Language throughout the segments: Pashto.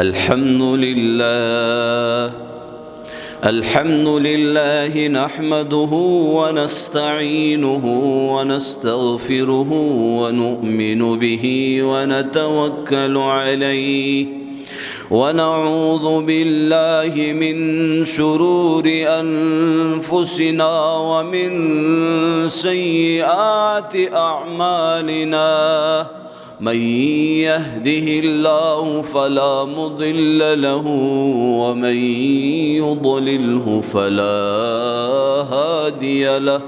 الحمد لله نحمده ونستعينه ونستغفره ونؤمن به ونتوكل عليه ونعوذ بالله من شرور أنفسنا ومن سيئات أعمالنا. من يهده الله فلا مضل له ومن يضلله فلا هادي له،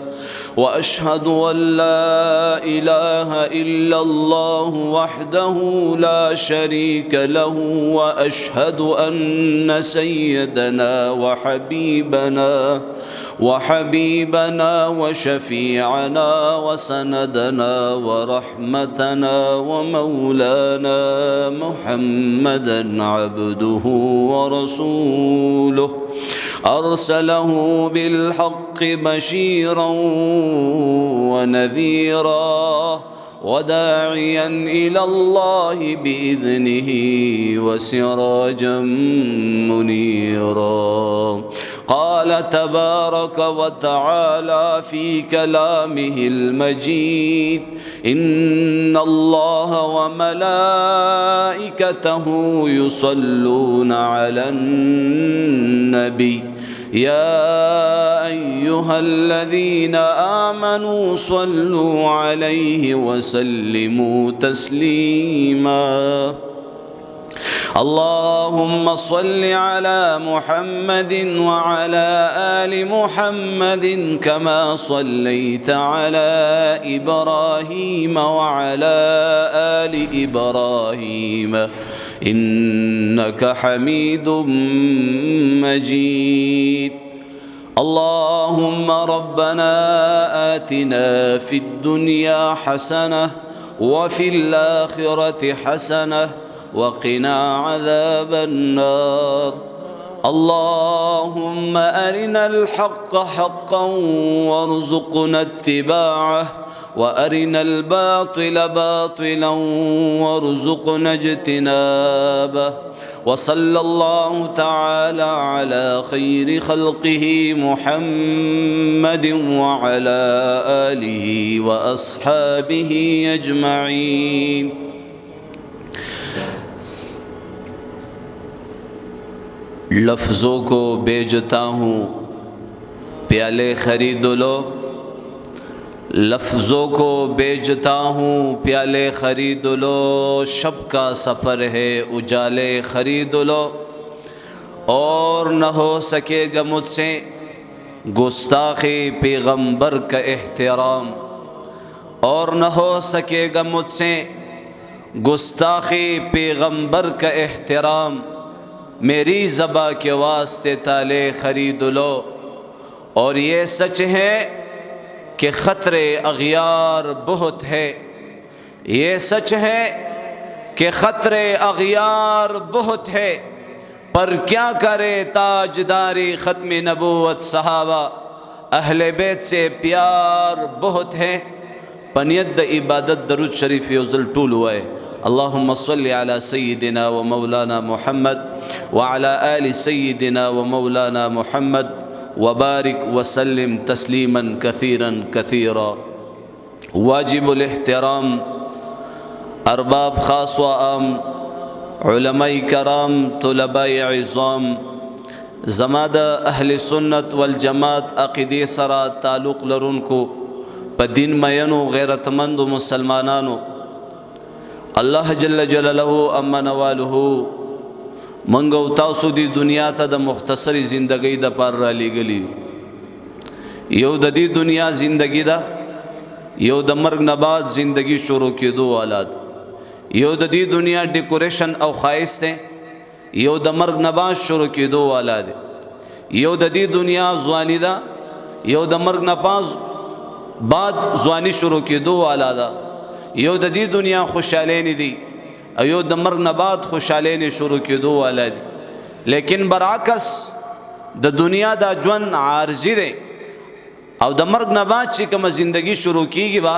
وأشهد أن لا إله إلا الله وحده لا شريك له، وأشهد أن سيدنا وحبيبنا وشفيعنا وسندنا ورحمتنا ومولانا محمدا عبده ورسوله، أرسله بالحق بشيرا ونذيرا وداعيا إلى الله بإذنه وسراجا منيرا. قال تبارك وتعالى في كلامه المجيد: إن الله وملائكته يصلون على النبي يا أيها الذين آمنوا صلوا عليه وسلموا تسليما. اللهم صل على محمد وعلى آل محمد كما صليت على إبراهيم وعلى آل إبراهيم إنك حميد مجيد. اللهم ربنا آتنا في الدنيا حسنة وفي الآخرة حسنة وقنا عذاب النار. اللهم أرنا الحق حقا وارزقنا اتباعه، وأرنا الباطل باطلا وارزقنا اجتنابه. وصلى الله تعالى على خير خلقه محمد وعلى آله وأصحابه أجمعين. लफ्ज़ों को बेचता हूँ प्याले खरीद लो, लफ्ज़ों को बेचता हूँ प्याले खरीद लो, शब का सफ़र है उजाले खरीद लो। और न हो सकेगा मुझसे गुस्ताख़ी पैगम्बर का एहतराम, और न हो सकेगा मुझसे गुस्ताख़ी पैगम्बर का एहतराम। मेरी ज़बा के वास्ते ताले ख़रीद लो। और ये सच है कि ख़तरे अग़यार बहुत है, ये सच है कि ख़तरे अग़यार बहुत है। पर क्या करे ताजदारी ख़त्म नबूवत सहाबा, अहले बैत से प्यार बहुत है। पनियत इबादत दरूद शरीफ युज़ल टूल हुआ है। अल्लाहुम्मा सल्लि अला सय्यिदिना व मौलाना मुहम्मद व अला आलि सय्यिदिना व मौलाना मुहम्मद व बारिक व सल्लिम तस्लीमन कसीरन कसीरा। वाजिबुल एहतराम अरबाब ख़ास व आम, उलमाए कराम, तुलबाए इज़ाम, ज़मादा अहले सुन्नत वल जमात अक़ीदे सरा ताल्लुक़ लरुनको पदीन मयनो गैरतमंद मुसलमानानो, अल्लाह जल्ल जलालहू अम्मा नवालहू मंगो तासु दी दुनिया ता द मुख्तसरी ज़िंदगी द पार रा लीगली। यो द दी दुनिया ज़िंदगी दा, यो द मर्ग नबाद ज़िंदगी शुरू की दो औलाद। यो द दी दुनिया डेकोरेशन और ख़ाइस्त है, यो द मर्ग नबाद शुरू की दो औलाद। यो द दी दुनिया ज़वानी दा, यो द मर्ग नबाज बाद ज़वानी शुरू की दो औलादा। यो द दी दुनिया खुशहाली दी, यो द मर्ग नबाद खुशहाली शुरू की दो वाला दी। लेकिन बराकस द दुनिया दा जवन आर्जी दे और द मर्ग नबाद ची कम ज़िंदगी शुरू की बा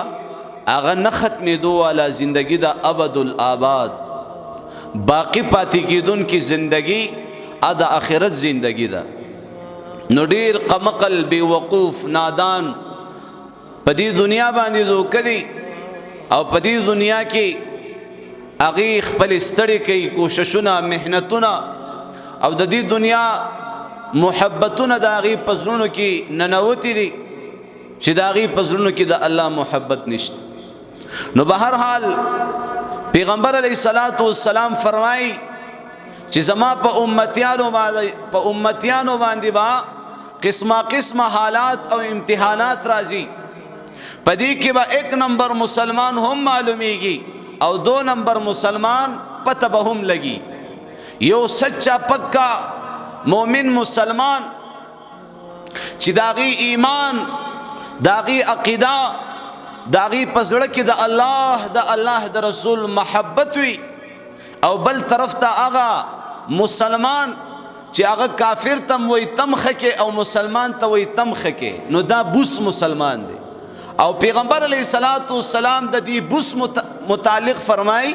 आगा न ख़त्म दो वाला ज़िंदगी दा अबदुल आबाद। باقی پاتې کیدونکې زندگی د آخرت زندگی ده. نو ډیر قمقل بے وقوف نادان په دې دنیا باندې دوکه دي او په دې دنیا کې هغې خپل ستړي کوي کوششونه محنتونه او د دې دنیا محبتونه د هغې په زړونو کې ننوتي دي چې د هغې په زړونو کې د الله محبت نشته. نو به هر حال پیغمبر علیه الصلاة والسلام فرمایي چې زما په امتیانو باندې با قسمه قسمه حالات او امتحانات راځي. په دې کې به 1 نمبر مسلمان هم معلومیږي او 2 نمبر مسلمان پته به هم لګي. یو سچا پکا مومن مسلمان چې داغي ایمان داغي عقیده داغي پزړه کې د الله د رسول محبت وي او بل طرف ته هغه مسلمان چې هغه کافر تم وي تمخه کې او مسلمان ته وي تمخه کې، نو دا بوس مسلمان دی. او پیغمبر علیه الصلاۃ والسلام د دې بوس متعلق فرمای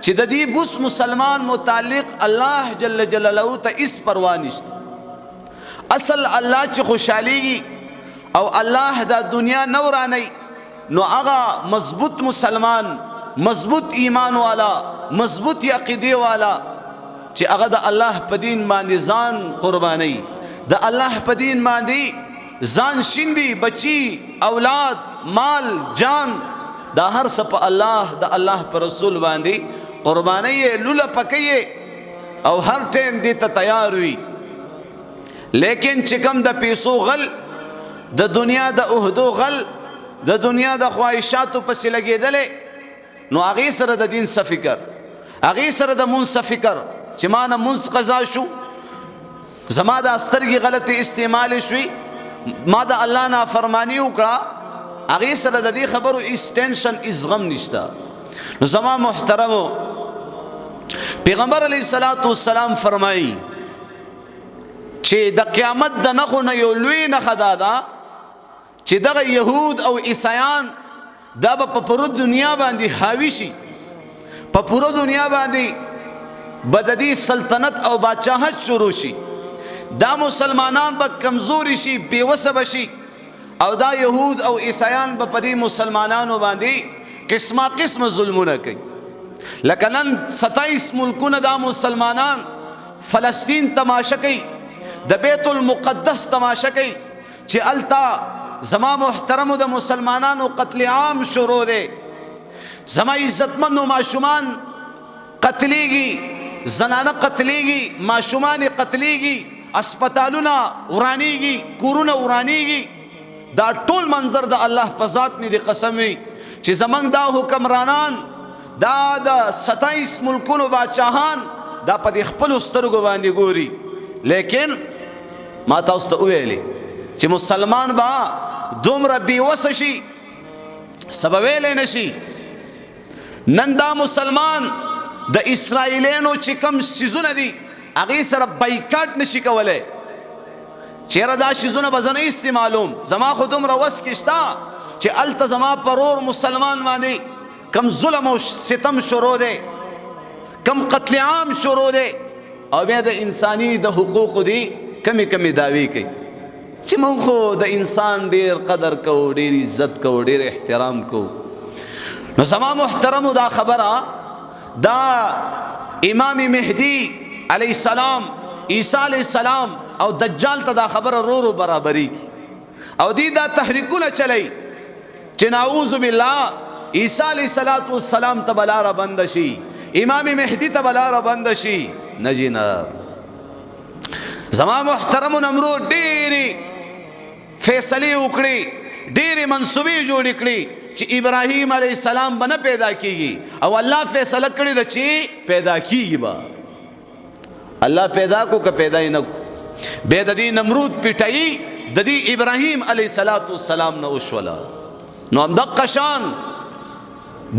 چې د دې بوس مسلمان متعلق الله جل جلاله ته اس پروا نشته. اصل الله چې خوشاليږي او الله د دنیا نورانی نو هغه مضبوط مسلمان مضبوط ایمان والا مضبوط عقیده والا چې هغه د الله په دین باندې ځان قرباني، د الله په دین باندې ځان شیندي، بچی اولاد مال جان دا هر څه په الله د الله پر رسول باندې قرباني لوله پکې او هر ټیم دې ته تیار وي. لیکن چې کوم د پیسو غل د دنیا د عہدو غل د دنیا د خواهشاتو پسې لګېدلې نو هغې سره د دین څه فکر، هغې سره د مونځ څه فکر چې ما نه مونځ قضا شو، زما د سترګې غلطې استعمال شوي، ما د الله نافرمانی وکړه، هغې سره د دې خبرو هیڅ ټینشن هیڅ غم نشته. نو زما محترمو پیغمبر علیه الصلاۃ والسلام فرمایي چې د قیامت د نښو نه یو لوی نښه دا ده چې دغه یهود او عیسایان دا به په پوره دنیا باندې حاوي شي، په پوره دنیا باندې به د دې سلطنت او بادشاهت شروع شي. دا مسلمانان به کمزوري شي، بېوسه به شي او دا یهود او عیسایان به په دې مسلمانانو باندې قسمه قسمه ظلمونه کوي. لکه نن 27 ملکونه دا مسلمانان فلسطین تماشه کوي، د بیت المقدس تماشه کوي چې التا زما محترمو د مسلمانانو قتل عام شروع دی، زما عزتمنو ماشومان قتلیږي، زنانه قتلیږي، ماشومان قتلیږي، اسپتالونه ورانیږي، کورونه ورانیږي. دا ټول منظر د الله په ذات نه دی قسم وي چې زمنګ دا حکمرانان دا د 27 ملکونو بادشاهان دا په دې خپلو سترګو باندې ګوري. لیکن ما تاسو ته ویلي چې مسلمان به دومره بېوسه شي سبب ویلی نشي. نن دا مسلمان د اسرائیلینو چې کم سیزونه دي هغې سره بایکاټ نشي کولی، چیرې دا شیزونه به زه نه استعمالوم، زما خو دومره وس کې شته چې هلته زما پرور مسلمان باندې کم ظلم او ستم شروع دی، کم قتل عام شروع دی او بیا د انساني د حقوقو دی کمې کمې دعوې کوي چې موږ خو د انسان ډېر قدر کوو، ډېر عزت کوو، ډېر احترام کوو. نو زما محترمو دا خبره دا امام مهدی علیه السلام، عیسی علیه السلام او دجال ته دا خبره رو برابري او دی دا تحریکونه چلی چې نعوذ بالله عیسی علیه السلام ته بلاره بند شي، امام مهدی ته بلاره بند شي. نه جی نه، زما محترمو نمرود ډېرې فیصلې وکړي، ډېرې منصوبې جوړې کړي چې ابراهیم علیه السلام به نه پیدا کیږي او الله فیصله کړې ده چې پیدا کیږي به. الله پیدا کو که پیدا یې نه کو، بیا د دې نمرود پیټایي د دې ابراهیم علیه السلام نه وشوله. نو همدغه شان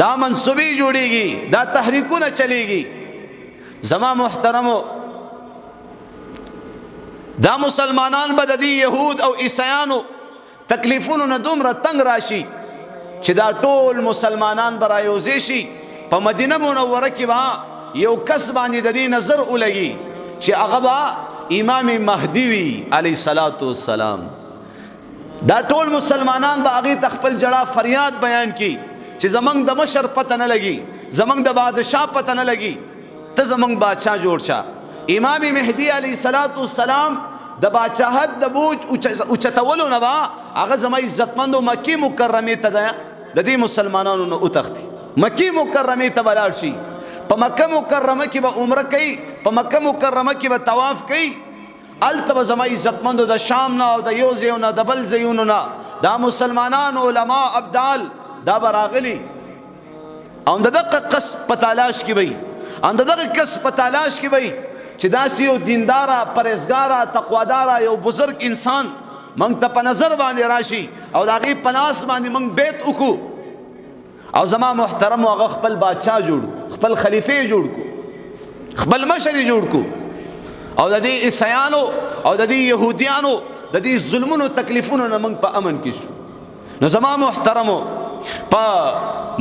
دا منصوبې جوړېږي، دا تحریکونه چلیږي. زما محترمو دا مسلمانان به د دې یهود او عیسایانو تکلیفونو نه دومره تنګ راشي چې دا ټول مسلمانان به رایوځې شي، په مدینه منوره کې به یو کس باندې د دې نظر ولګي چې هغه به امام مهدي وي علیه الصلاۃ والسلام. دا ټول مسلمانان به هغې ته خپل جړا فریاد بیان کی چې زمونږ د مشر پته نه لګي، زمونږ د بادشاه پته نه لګي، ته زمونږ بادشاه جوړ شه. امام مهدي علیه الصلاۃ والسلام د بادشاهت د بوج اوچتولو نه به هغه زما عزتمندو مکې مکرمې ته د دې مسلمانانو نه وتښتي، مکې مکرمې ته به لاړ شي. په مکه مکرمه کې به عمره کوي، په مکه مکرمه کې به طواف کوي. هلته به زما عزتمندو د شام نه او د یو ځایو نه د بل ځایونو نه دا مسلمانان علما ابدال دا به راغلي او د دغه کس په تلاش کې وي، او د دغه کس په تلاش کې وي چې داسې یو دینداره پرهیزګاره تقواداره یو بزرگ انسان موږ ته په نظر باندې راشي او د هغې په لاس باندې موږ بیت وکړو او زما محترم هغه خپل بادشاه جوړ کړو، خپل خلیفه جوړ کړو، خپل مشر جوړ کړو او د دې عیسیانو او د دې یهودیانو د دې ظلمونو تکلیفونو نه موږ په امن کې شو. نو زما محترمو په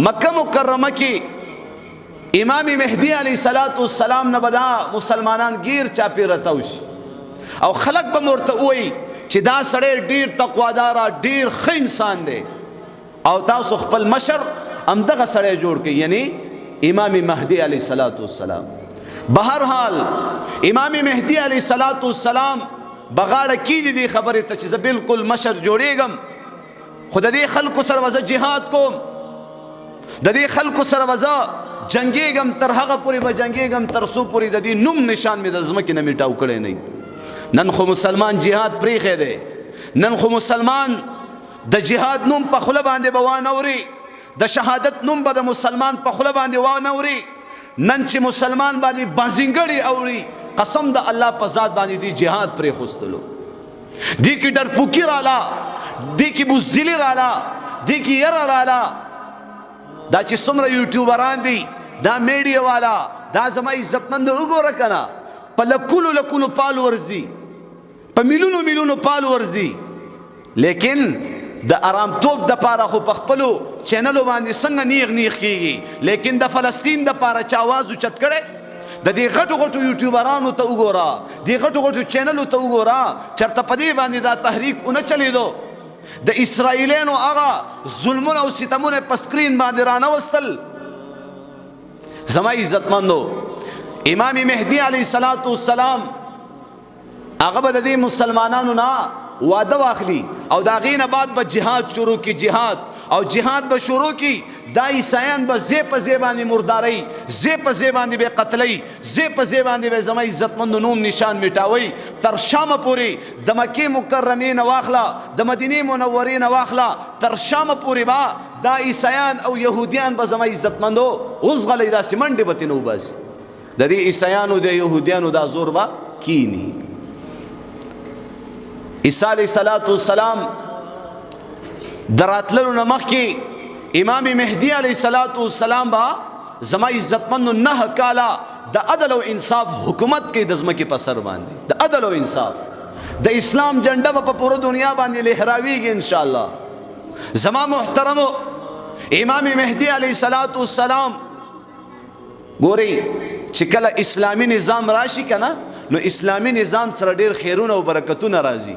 مکه مکرمه کې امام مهدي علیه الصلاۃ والسلام نه به دا مسلمانان گیر چاپی رتاو شي او خلق به ورته ووایي چې دا سړی ډیر تقواداره ډیر ښه انسان دی او تاسو خپل مشر همدغه سړی جوړ کړئ، یعنی امام مهدي علیه الصلاۃ والسلام. بهرحال امام مهدي علیه الصلاۃ والسلام بغاړه کیدی دی خبرې ته چې زه بالکل مشر جوړیږم، خو د دې خلکو سره به زه جهاد کوم، د دې خلکو سره به زه جنگیږم، تر هغه پورې به جنگیږم تر څو پورې د دې نوم نشان مې د ځمکې نه میټاو کړی نه. نن خو مسلمان جهاد پریښی دی، نن خو مسلمان د جهاد نوم په خوله باندې به وانوري، د شهادت نوم به د مسلمان په خوله باندې وانوري. نن چې مسلمان باندې بازنګړي اوري قسم د الله په ذات باندې دی جهاد پرېښوستلو، دی کې ډرپوکي راله، دی کې بزدلي راله، دی کې یره راله. دا چې څومره یوټیوبران دي دا میډیا والا دا زما عزتمند وګوره کنه په لکونو لکونو فالوورز دي، په میلیونو میلیونو فالوورز دي، لیکن د آرامتوب د پاره خو په خپلو چینلو باندې څنګه نیغ نیغ کیږي، لیکن د فلسطین د پاره چا آواز اوچت کړی؟ د دې غټو غټو یوټیوبرانو ته وګوره، دې غټو غټو چینلو ته وګوره، چېرته په دې باندې دا تحریک ونه چلیدو. د اسرائیلیانو هغه ظلمونه او ستمونه په سکرین باندې رانوستل. زما عزتمندو امام مهدي علیه الصلاۃ والسلام هغه به د دې مسلمانانو نه واده واخلي او د هغې نه بعد به جهاد شروع کی، جهاد او جهاد به شروع کی. دا عیسایان به ځای په ځای باندې مردارئ، ځای په ځای باندې به قتلئ، ځای په ځای باندې به زما عزتمندو نوم نشان میټاوئ. تر شامه پورې د مکې مکرمې نه واخله، د مدینې منورې نه واخله، تر شامه پورې به دا عیسایان او یهودیان به زما عزتمندو وزغلئ، داسې منډې به ترې نه وباسي. د دې عیسایانو د یهودیانو دا زور به کینی. عیسی علیه الصلاۃ والسلام د راتللو نه مخکې امام مهدي علیه الصلاۃ والسلام به زما عزتمندو 9 کاله د عدل او انصاف حکومت کوي د ځمکې په سر باندې، د عدل او انصاف د اسلام جنډه به په پوره دنیا باندې لهراویږي انشاءالله. زما محترمو امام مهدي علیه الصلاۃ والسلام ګورئ چې کله اسلامی نظام راشي کنه نو اسلامی نظام سره ډیر خیرونه او برکتونه راځي،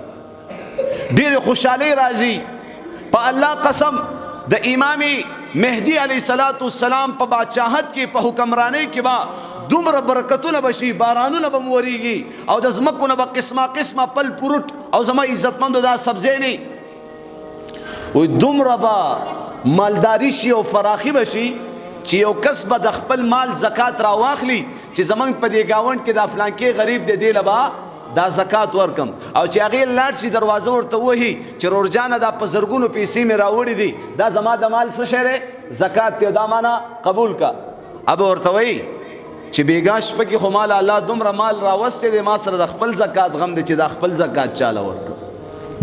ډیر خوشحالي راځي. په الله قسم د امام مهدي علیه الصلاۃ والسلام په بادشاهت کې په حکمرانی کې با دومره برکتونه بشي، بارانونه به وریږي او د ځمکو نه به قسمه قسمه پل پروت او زما عزتمندو دا سبزی نه وي، دومره به مالداري شي او فراخي بشي چې یو کس به د خپل مال زکات را واخلي چې زمونږ په دې ګاونډ کې دا فلانکې غریب دی دې له به دا زکات ورکم، او چې هغې لاړ شي دروازه ورته ووهي چې رورجانه دا په زرګونو پیسې مې راوړي دي، دا زما د مال څه شی دی؟ زکات دی، دا مانا قبول کا. اب ورته وایي چې بېګا شپه کې خو مال الله دومره مال راوستی دی، ما سره د خپل زکات غم دی چې دا خپل زکات چاله ورکړم.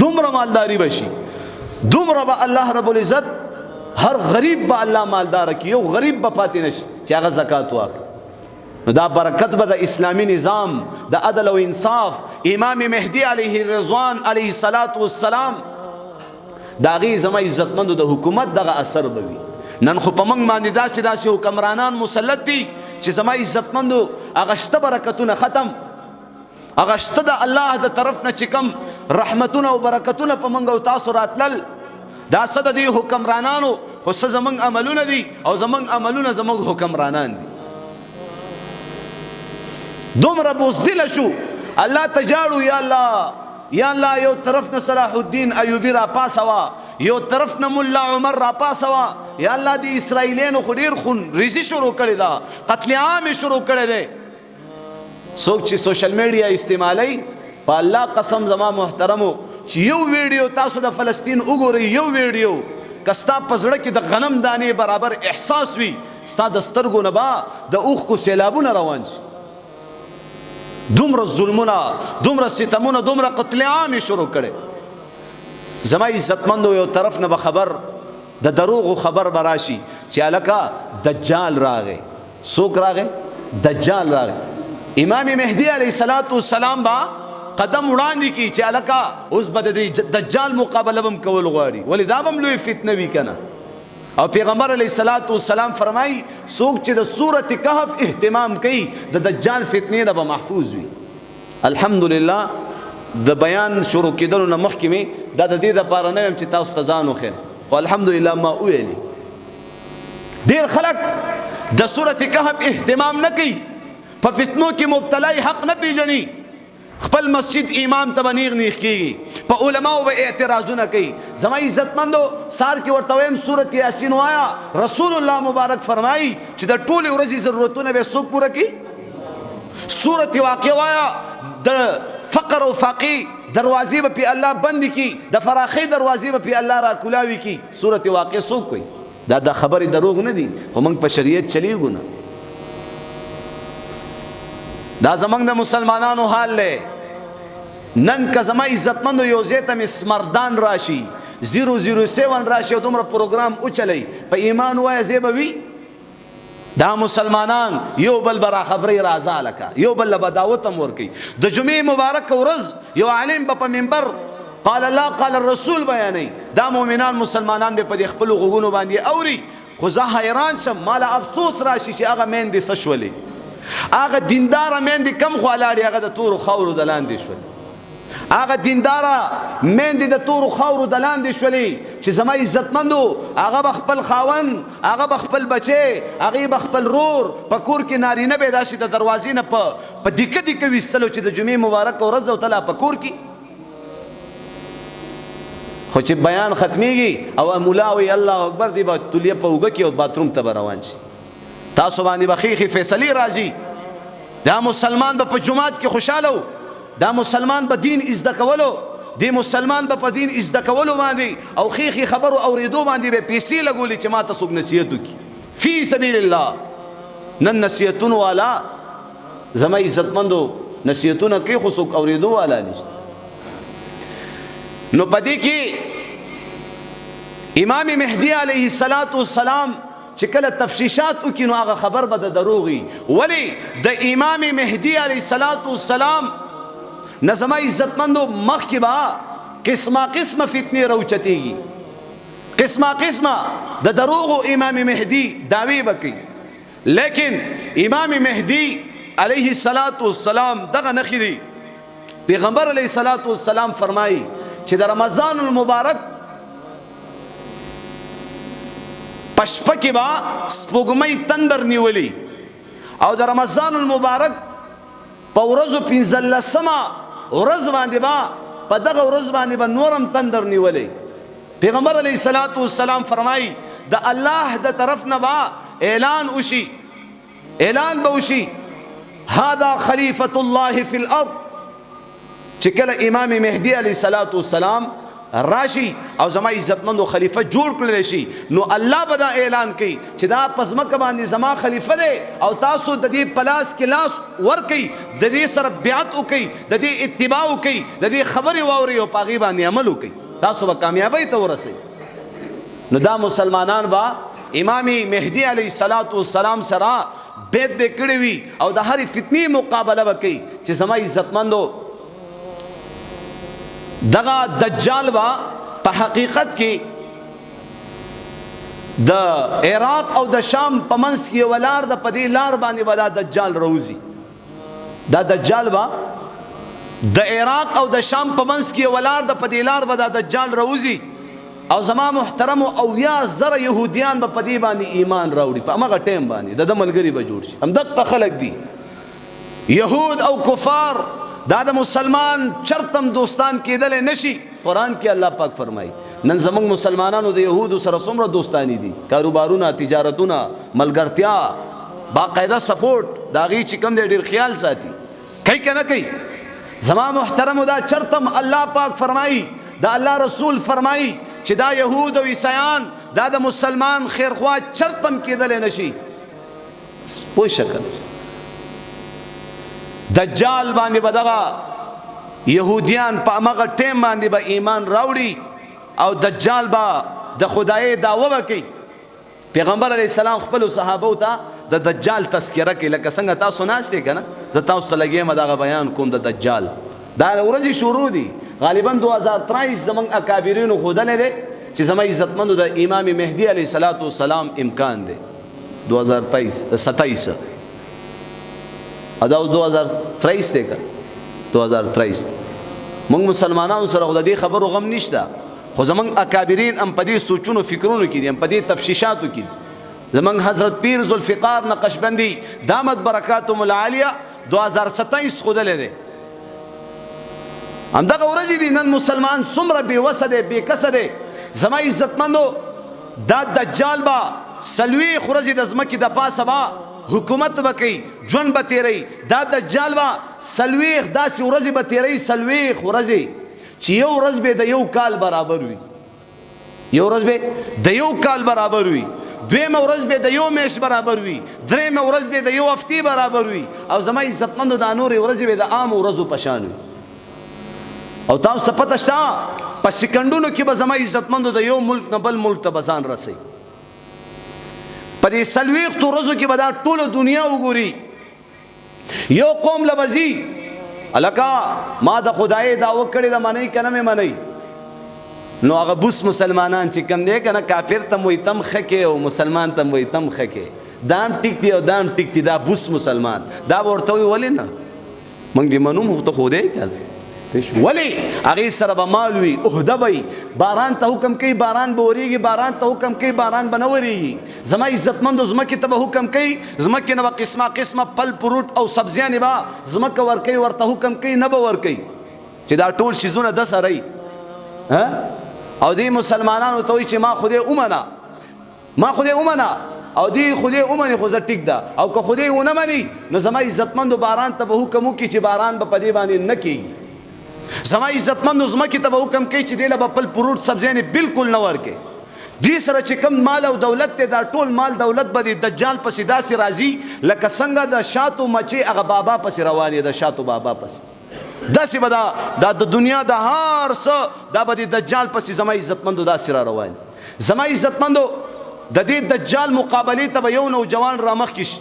دومره مالداري به شي، دومره به الله رب العزت هر غریب به الله مالدار کی، یو غریب به پاتې نشي چې هغه زکات واخلي. نو دا برکت به د اسلامی نظام د عدل او انصاف امام مهدي علیه رضوان علیه الصلاۃ والسلام د هغې زما عزتمندو د حکومت دغه اثر به وي. نن خو په موږ باندې داسې داسې حکمرانان مسلط دي چې زما عزتمندو هغه شته برکتونه ختم، هغه شته د الله د طرف نه چې کم رحمتونه او برکتونه په موږ او تاسو راتلل، دا څه د دې حکمرانانو خو څه زموږ عملونه دي او زموږ عملونه زموږ حکمرانان دي. دومره بوزدله شو، الله ته جاړو یا الله یا الله، یو طرف نه صلاح الدین ایوبی را پاسوا، یو طرف نه مولا عمر را پاسوا، یا الله دی اسرائیلیانو خو ډیر خون ریزی شروع کړی دا، قتل عام شروع کړی دی. څوک چې سوشل میډیا استعمالوي په الله قسم زما محترمو چې یو ویډیو تاسو د فلسطین وګورئ، یو ویډیو که ستا په زړه کې د غنم دانې برابر احساس وي، ستا د سترګو نه به د اوښکو سیلابونه روان شي. دومره ظلمونه، دومره ستمونه، دومره قتل عام شروع کړي. زما عزتمندو یو طرف نه به خبر د دروغو خبر براشي چې الکا دجال راغی. څوک راغی؟ دجال راغی. امام مهدی علیه السلام با قدم وړاندې کی چې الکا اوس به د دجال مقابله بم کول غواړي، ولې دا بم لوی فتنه وی کنه. او پیغمبر علیه السلام فرمایي څوک چې د سورۃ کهف اهتمام کوي د دجال فتنې نه به محفوظ وي. الحمدلله د بیان شروع کېدلو نه مخکې مې دا د دې دپاره نه یم چې تاسو ته ځان وښیم، خو الحمدلله ما وویلې. ډېر خلک د سورۃ کهف اهتمام نه کوي، په فتنو کې مبتلای حق نه پیژني، خپل مسجد امام ته به نیغ نیغ کېږي، په علماو به اعتراضونه کوي. زما عزتمندو سار کې ورته وایم سورۃ یاسین وایا. رسول الله مبارک فرمایي چې د ټولې ورځې ضرورتونه به څوک پوره کړي؟ سورۃ واقعه وایا. د فقر او فقیر دروازې به په الله بند کړي، د فراخۍ دروازې به په الله را کولاوي کړي. سورۃ واقعه څوک کوي؟ دا د خبرې دروغ نه دي، خو موږ په شریعت چلیږو نه. دا زمنګ د مسلمانانو حال له نن که زما عزتمندو یو ځای ته مې سمردان راشي، 007 راشي او دومره پروګرام وچلی، په ایمان وایه ځای به وي. دا مسلمانان یو بل به راخبرې راځه لکه یو بل له به دعوت هم ورکوي. د جمعې مبارک ورځ یو عالم به په منبر قال الله قال الرسول بیانوي، دا مؤمنان مسلمانان به په دې خپلو غوږونو باندې اوري. خو زه حیران شم، ماله افسوس راشي چې هغه میندې څه شولې، هغه دینداره میندې کم خوا لاړې، هغه د تورو خاورو د لاندې شولې. هغه دینداره میندې د تورو خاورو د لاندې شولې چې زما عزتمندو هغه به خپل خاون، هغه به خپل بچی، هغې به خپل رور په کور کې نارینه به یې داسې د دروازې نه په دیکه دیکه ویستلو چې د جمعې مبارکه ورځ ده او تله په کور کې. خو چې بیان ختمیږي او مولا وایي الله اکبر، دی به تولیه په اوږه کې او باتروم ته به روان شي. تاسو باندې به ښې فیصلې راځي. دا مسلمان به په جماعت کې خوشحاله و، دا مسلمان به دین ازده کولو، دی مسلمان به په دین ازده کولو باندې او ښې خبرو اورېدو باندې به پیسې لګولې چې ما ته څوک نصیحت وکړي فی سبیل الله. نن نصیحتونو والا زما عزتمندو نصیحتونه کوي خو څوک اورېدو والا نشته. نو په دې کې امام مهدی علیه السلام چې کله تفشیشات وکړي نو هغه خبر به د دروغي. ولی د امام مهدی علیه السلام نه زما عزتمندو مخکې به قسمه قسمه فتنې راوچتېږي، قسمه قسمه د دروغو امام مهدی دعوی به کوي. لیکن امام مهدی علیه السلام دغه نښې دي. پیغمبر علیه السلام فرمایي چې د رمضان المبارک پشپه کې به سپوږمۍ تندر نیولي او د رمضان المبارک په ورځو 15مه ورځ باندې به په دغه ورځ باندې به نورم تندر نیولی. پیغمبر علیه السلام فرمایي د الله د طرف نه به اعلان وشي، اعلان به وشي هذا خلیفة الله فی الارض. چې کله امام مهدی علیه السلام راشي او زما عزتمندو خلیفہ جوړ کړل شي نو الله به دا اعلان کوي چې دا په ځمکه باندې زما خلیفہ دی او تاسو د دې پلاس کې لاس ورکئ، د دې سره بیعت وکئ، د دې اتباع وکئ، د دې خبرې واورئ او په هغې باندې عمل وکئ، تاسو به کامیابۍ ته ورسئ. نو دا مسلمانان به امام مهدی علیه السلام سره بیعت به کړی وي او د هرې فتنې مقابله به کوي چې زما عزتمندو دغه دجال با په حقیقت کې د عراق او د شام په منځ کې یو لار ده، په دې لار باندې به دا دجال راوځي. دا دجال به د عراق او د شام په منځ کې یو لار ده، په دې لار به دا دجال راوځي. او زما محترم او یا زره يهوديان به په دې باندې ایمان راوړي. په هغه ټیم باندې د ملګری به جوړ شي. همدغه خلک دي یهود او کفار، دا د مسلمان چرتم دوستان کېدل نشي. قرآن کې الله پاک فرمایي نن زمونږ مسلمانانو د یهودو سره څومره دوستانی دي، کاروبارونه، تجارتونه، ملګرتیا، باقاعده سپورټ، دا غي چې کوم دی ډېر خیال ساتي. کوي که نه کوي؟ زما محترم دا چرتم الله پاک فرمایي، دا الله رسول فرمایي چې دا یهود او عیسایان دا د مسلمان خیرخوا چرتم کېدل نشي. پوه شکل دجال باندې به دغه یهودیان په هغه ټیم باندې به ایمان راوړي او دجال به د خدای دعوه وکړي. پیغمبر علیه السلام خپل صحابه ته د دجال تذکره کوي، لکه څنګه تاسو ناست یې که نه، زه تاسو ته لګیم دغه بیان کوم د دجال. دا ورځې شروع دي غالبا 2023 زمونږ اکابرینو ښودلی دی چې زما عزتمندو د امام مهدي علیه السلام امکان دی 2027 دا 2023 دی که 2023 موږ مسلمانانو سره خو د دې خبرو غم نشته، خو زمونږ اکابرین هم په دې سوچونو فکرونو کې دي، هم په دې تفشیشاتو کې دي. زمونږ حضرت پیر ذوالفقار نقشبندی دامت برکاتهم العالیه 2027 ښودلی دی. همدغه ورځې دي نن مسلمان څومره بېوسه دی، بېکسه دی. زما عزتمندو دا دجال به 40 ورځې د ځمکې د پاسه به حکومت به کوي، ژوند به تیروي. دا دجال به 40 داسې ورځې به تیروي، 40 ورځې چې یو ورځ به د یو کال برابر وي، یو ورځ به د یو کال برابر وي، دویمه ورځ به د یو میاشت برابر وي، دریمه ورځ به د یو هفتې برابر وي. او زما عزتمندو دا نورې ورځې به د عام ورځو په شان وي. او تاسو ته پته شته په سکندونو کې به زما عزتمندو د یو ملک نه بل ملک ته به ځان رسوي. په دې 40 ورځو کې به دا ټوله دنیا وګوري. یو قوم له به ځي هلکه ما د خدای دعوه کړې ده، منئ که نه مې منئ؟ نو هغه بوس مسلمانان چې کوم دی که نه، کافر ته م وایي تم ښه کې او مسلمان ته م وایي تم ښه کې، دا هم ټیک دی او دا هم ټیک دی. دا بوس مسلمان دا به ورته وایي ولې نه موږ دې منو، موږ ته خو دی که ولی هغې سره به مال وي، عهده به وي، باران ته حکم کوي باران به وریږي، باران ته حکم کوي باران به نه وریږي. زما عزتمندو ځمکې ته به حکم کوي، ځمکې نه به قسمه قسمه پل فروټ او سبزیانې به ځمکه ورکوي، ورته حکم کوي نه به ورکوي چې دا ټول شیزونه د سره وي. او دې مسلمانانو ته وایي چې ما خدای ومنه، ما خدای ومنه، او دی خدای ومني خو زه ټیک ده، او که خدای ونه مني نو زما عزتمندو باران ته به حکم وکړي چې باران به په دې باندې نه کېږي. زما عزتمندو ځمکې ته به حکم کوي چې دې له به پل فروټ سبزیانې بالکل نه ورکړي. دې سره چې کوم مال او دولت دی دا ټول مال دولت به د دجال پسې داسې راځي لکه څنګه د شاتو مچۍ هغه بابا پسې روان یې، د شاتو بابا پسې داسې به دا د دنیا د هر څه دا به د دجال پسې زما عزتمندو داسې را روان. زما عزتمندو د دې دجال مقابلې ته به یو نوجوان رامخکې شي.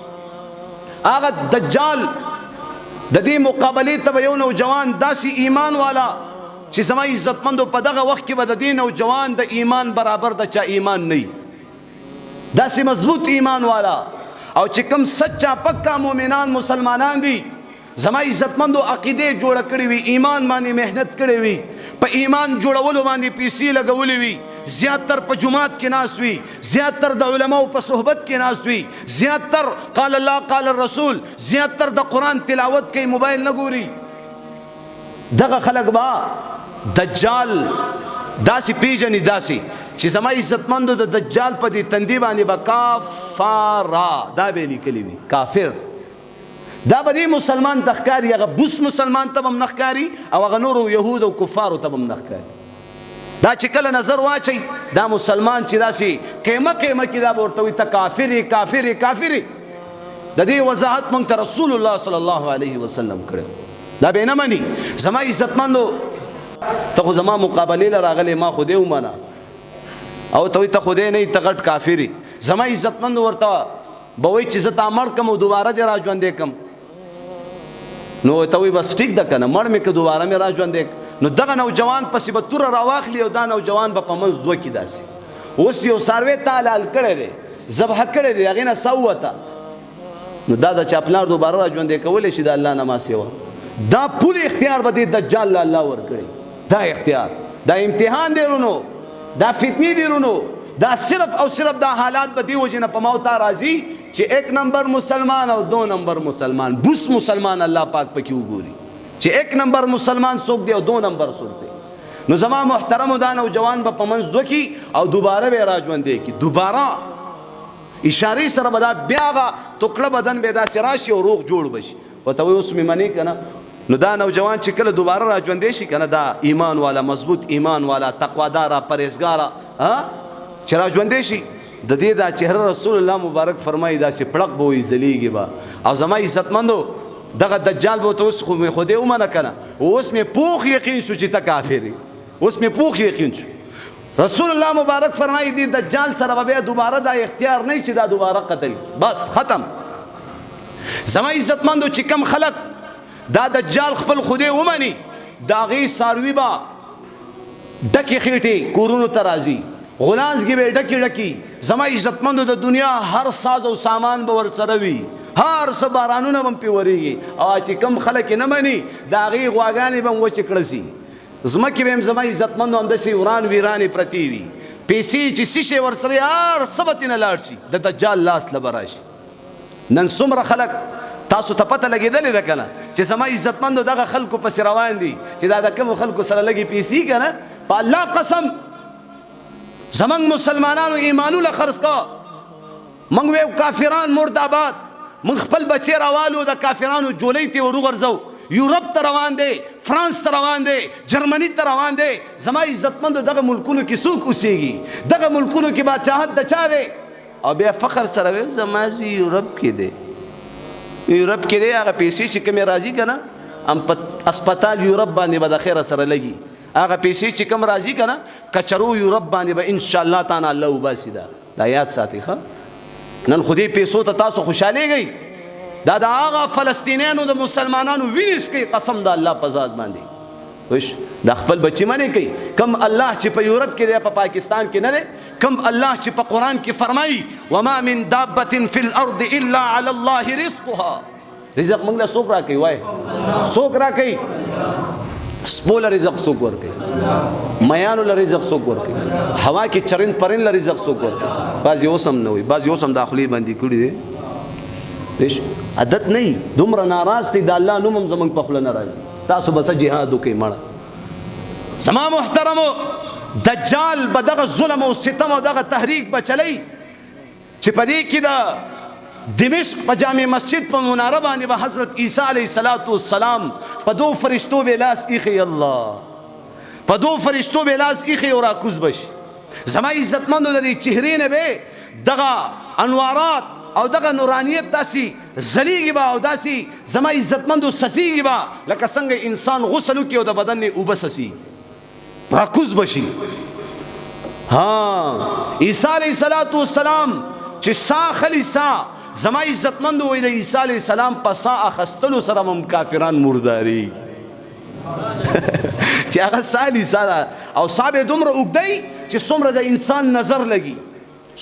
هغه دجال د دې مقابلې ته به یو نوجوان داسې ایمان والا چې زما عزتمندو په دغه وخت کې به د دې نوجوان د ایمان برابر د چا ایمان نه وي، داسې مضبوط ایمان والا. او چې کوم سچا پکا مؤمنان مسلمانان دي زما عزتمندو عقیدې جوړه کړې وي، ایمان باندې محنت کړې وي، په ایمان جوړولو باندې پیسې لګولې وي، زیاتر په جماعت کې ناست وي، زیاتر د علماو په صحبت کې ناست وي، زیاتر قال الله قال الرسول، زیاتر د قرآن تلاوت کوي، موبایل نه ګوري. دغه خلک به دجال داسې پیژني، داسې چې زما عزتمندو د دجال په دې تندي باندې به کافرا دا به لیکلي وي، کافر. دا به دې مسلمان ته ښکاري، هغه بوس مسلمان ته به هم نه ښکاري او هغه نورو یهود او کفارو ته به هم نه ښکاري. دا چې کله نظر واچي دا مسلمان چې داسې قیمه قیمه کې دا به ورته وایي ته کافر یې کافر یې کافر یې. د دې وضاحت موږ ته رسول الله صلی الله علیه وسلم کړی، دا به نه مني. زما عزتمندو ته خو زما مقابلې له راغلی، ما خدای ومنه، او ته وایي ته خدای نه یې ته غټ کافر یې. زما عزتمندو ورته به وایي چې زه تا مړ کړم او دوباره دې را ژوندی کړم، نو ته وایي بس ټیک ده که نه، مړ مې که دوباره مې را ژوندی. نو دغه نوجوان پسې به توره راواخلي او دا نوجوان به په منځ دوه کې داسې اوس یو څاروی تا حلال کړی دی ذبح کړی دی هغې نه څه ووته نو دا د چا پلار دوباره را ژوندی کولی شي د الله نه ما سوا دا پول اختیار به دې دجال له الله ورکړي دا اختیار دا امتحان دی رونو دا فتنې دی رونو دا صرف او صرف دا حالات به دې وجې نه په ما او تا راځي چې 1 نمبر مسلمان او 2 نمبر مسلمان بوس مسلمان الله پاک پکې وګوري چې 1 نمبر مسلمان څوک دی او 2 نمبر څوک دی نو زما محترمو دا نوجوان به په منځ دوکي او دوباره به را ژوندی کي دوباره اشارې سره به دا بیا هغه ټوکړه بدن به داسې راشي او روغ جوړ بشي ورته وایي اوس مې منې که نه نو دا نوجوان چې کله دوباره را ژوندی شي که نه دا ایمان والا مضبوط ایمان والا تقواداره پرهیزګاره چې را ژوندی شي د دې دا چهره رسول الله مبارک فرمایي داسې پړق به وي ځلیږي به او زما عزتمندو دغه دجال به ورته اوس خو مې خدای ومنه که نه اوس مې پوخ یقین شو چې ته کافر یې اوس مې پوخ یقین شو رسول الله مبارک فرمایي دی دجال سره به بیا دوباره دا اختیار نه چې دا دوباره قتل بس ختم زما عزتمندو چې کم خلق دا دجال خپل خدای ومني د هغې څاروي به ډکې خېټې کورونو ته راځي غلانځګې به یې ډکې ډکې زما عزتمندو د دنیا هر ساز او سامان به ورسره وي هر څه بارانونه به هم پرې ورېږي او چې کم خلک یې نه مني د هغې غواګانې به هم وچې کړه سي ځمکې به هم زما عزتمندو همداسې وران ویرانې پرتې وي پیسې چې څه شی ورسره هر څه به ترېنه لاړ شي د دجال لاس له به راشي نن څومره خلک تاسو ته پته لګېدلې ده که نه چې زما عزتمندو دغه خلکو پسې روان دي چې دا د کومو خلکو سره لږې پیسې که نه په الله قسم زمونږ مسلمانانو ایمانونه خرڅ کوه موږ ویو کافران مرد آباد موږ خپل بچې راوالو د کافرانو جولۍ ته وروغورځو یورپ ته روان دی فرانس ته روان دی جرمني ته روان دی زما عزتمندو دغه ملکونو کې څوک اوسېږي دغه ملکونو کې بادشاهت د چا دی او بیا فخر سره ویل زما زوی یورپ کې دی یورپ کې دی هغه پیسې چې کومې راځي که نه هم په اسپتال یورپ باندې به د خیره سره لګي هغه پیسې چې کوم راځي که نه کچرو یورپ باندې به انشاءالله تعالی الله وباسي دا یاد ساتي ښه نن خو دې پیسو ته تاسو خوشحالېږئ دا د هغه فلسطینیانو د مسلمانانو وینې څکئ قسم د الله په ذات باندې وش دا خپل بچی منې کوي کم الله چې په یورپ کې دی په پاکستان کې نه دی کم الله چې په قرآن کې فرمایي وما من دابة فی الارض الا علی الله رزقها رزق موږ له څوک راکوي وایي څوک راکوي سپو له رزق څوک ورکوي میانو له رزق څوک ورکوي هوا کې چرن پرن له رزق څوک ورکوي بعضې اوس هم نه وي بعضې اوس هم دا خولې بندي کړي دی عادت نه وي دومره ناراض دی د الله نوم هم زموږ په خوله نه راځي تاسو به څه جهاد وکئ مړه زما محترمو دجال به دغه ظلم او ستم او دغه تحریک به چلی چې په دې کې د دمشق په جامع مسجد په مناره باندې به حضرت عیسی علیه السلام په 2 فرشتو به لاس ایښی الله په 2 فرشتو به لاس ایښی او راکوز بشي زما عزتمندو د دې چهرې نه به دغه انوارات او دغه نورانیت داسې ځلیږي به او داسې زما عزتمندو سسیږي به لکه څنګه انسان غسل وکړي او د بدن نه اوبه سسي راکوز بشي ها عیسی علیه السلام چې سا خلی سا زما عزتمندو وایي د عیسی علیه السلام په سا اخستلو سره هم کافران مرداري چې هغه سا علیه او سا به دومره اوږدی چې څومره د انسان نظر لګي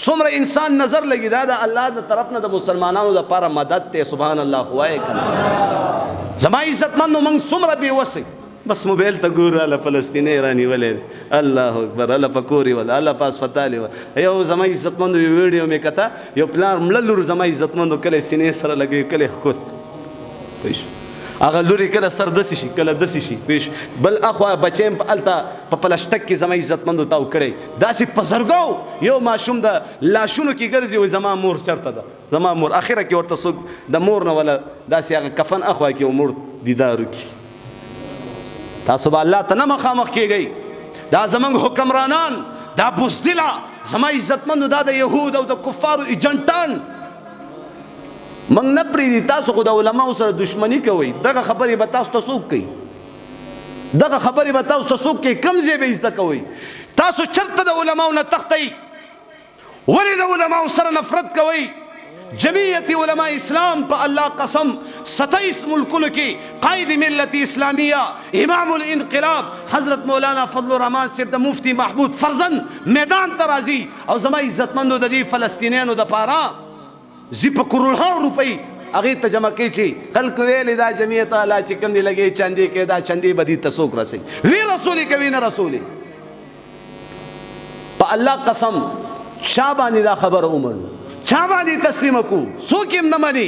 څومره انسان نظر لګي دا د الله د طرف نه د مسلمانانو دپاره مدد دی سبحان الله خو وایې که نه زما عزتمندو موږ څومره بېوسئ بس موبایل ته ګورو الله فلسطینی رانیولی دی الله اکبر الله په کور یې ول الله په اسپتال یې ول یو زما عزتمندو یو ویډیو مې کته یو پلار مړه لور زما عزتمندو کله سینې سره لګوي کله ښکل هغه لوري کله سر داسې شي کله داسې شي پیش بل اخوا بچی هم هلته په پلشټک کې زما عزتمندو تاو کړی داسې په زرګو یو ماشوم د لاشونو کې ګرځي وایي زما مور چېرته ده زما مور اخره کې ورته څوک د مور نه ولا داسې هغه کفن اخوا کې مور دیدار وکړي تاسو به الله ته نه مخامخ کېږئ دا زموږ حکمرانان دا بزدله زما عزتمندو دا د یهود او د کفارو ایجنټان موږ نه پرېږدي تاسو خو د علماو سره دشمني کوئ دغه خبرې به تاسو ته څوک کوي دغه خبرې به تاسو ته څوک کوي کوم ځای به زده کوئ تاسو چېرته د علماو نه تښتئ ولې د علماو سره نفرت کوئ جمعیت علماء اسلام پا اللہ قسم 27 ملکوں کی قائد ملت اسلامیہ امام الانقلاب حضرت مولانا فضل الرحمان صاحب دا مفتی محمود فرزند میدان ترازی او زما عزت مندو دا دی فلسطینیانو دا پارا زی پا کروڑہاں روپی اگی تجمع کی چی خلق ویلی دا جمعیت اللہ چکم دی لگی چندی کے دا چندی بدی تسوک رسی وی رسولی کبھی نہ رسولی پا اللہ قسم شابانی دا خبر عمر چاوانی تسلیم کو سوکیم نمانی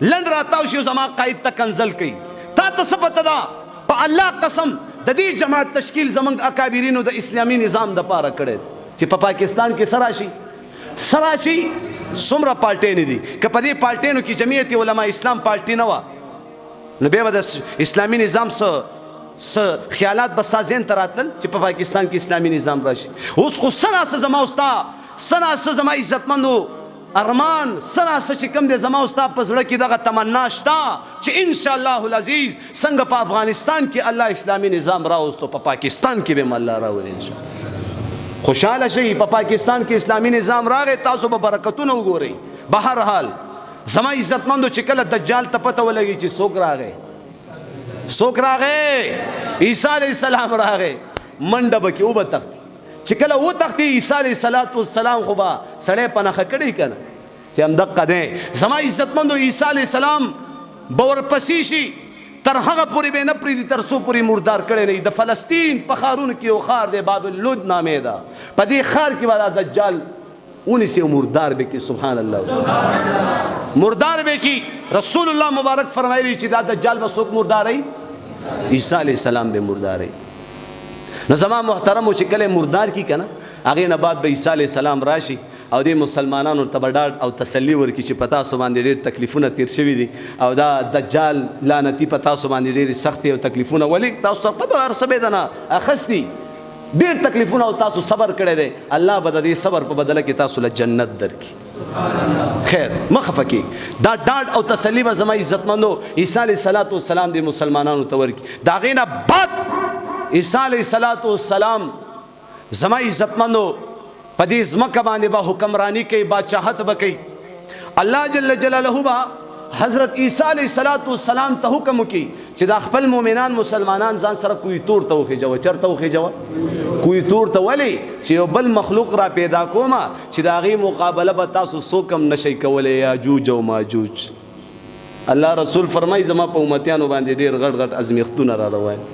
لند راتاوشیو زما قائد تا کنزل کی تا تصفت دا پا اللہ قسم دا دی جماعت تشکیل زمانگ اکابرینو دا اسلامی نظام دا پارا کڑید چی پا پاکستان کی سراشی سمرا پالٹینی دی کہ پا دی پالٹینو کی جمعیت علماء اسلام پالٹی نوا نبی با دا اسلامی نظام خیالات بستا زین تراتل چی پا پاکستان کی اسلامی نظام راشی اس خو سنا سے زما استا سنا سے زما عزت مندو ارمان سنا سے چکم دے زما استا پزڑا کی دا تمنا شتا چی انشاءاللہ العزیز سنگ پا افغانستان کی اللہ اسلامی نظام راو اس تو پا پاکستان کی بیم اللہ راو انشاءاللہ خوشحال شئی پا پاکستان کی اسلامی نظام را گئے تاسو با برکتو نو گو رہی بہرحال زما عزت مندو چکل دجال تپتا لگی چی سوک را گئے عیسیٰ علیہ السلام را گئے منڈب کی او با تختی چکل او تختی عیسیٰ علیہ السلام خوبا سڑے پناخ کڑی کنا چی ہم دقا دیں زما عزت مندو عیسیٰ علیہ السلام بور پسیشی ترحغ پوری بے نپری دی ترسو پوری مردار کڑے نہیں دا فلسطین پخارون کی او خار دے باب اللود نامے دا پا دی خار کی والا دجال اونی سے مردار بے کی سبحان اللہ مردار بے کی رسول اللہ مبارک فرمائی لی چی دا دجال بسوک مردار رہی عیسیٰ علیہ السلام بے مردار رہی نظام محترم و چکل مردار کی کنا آگے نباد با عیسیٰ علیہ السلام راشی او دی مسلمانانو تبردار او تسلی ورکی چی پتا سو باندې ډیر تکلیفونه تیر شوی دي او دا دجال لعنتی پتا سو باندې ډیر سختی او تکلیفونه ولی تاسو پتا هر سبه دنا اخستی ډیر تکلیفونه او تاسو صبر کړی دی الله به د دې صبر په بدله کې تاسو له جنت درکړي خیر مخفکی دا ډاډ او تسلی به زما عزتمندو عیسی علیه السلام دی مسلمانانو ته ورکی دا غینه بعد عیسی علیہ السلام زما عزتمندو پدی زمکہ باندې با حکمرانی کی بادشاہت بکی اللہ جل جلالہ با حضرت عیسی علیہ السلام ته حکم کی چې دا خپل مومنان مسلمانان ځان سره کوی تور ته وخیجو چرته وخیجو کوی تور ته ولی چې یو بل مخلوق را پیدا کوما چې دا غي مقابله به تاسو سوکم نشي کولای یاجوج او ماجوج الله رسول فرمای زما په امتیانو باندې ډیر غټ غټ ازمیختونه را روان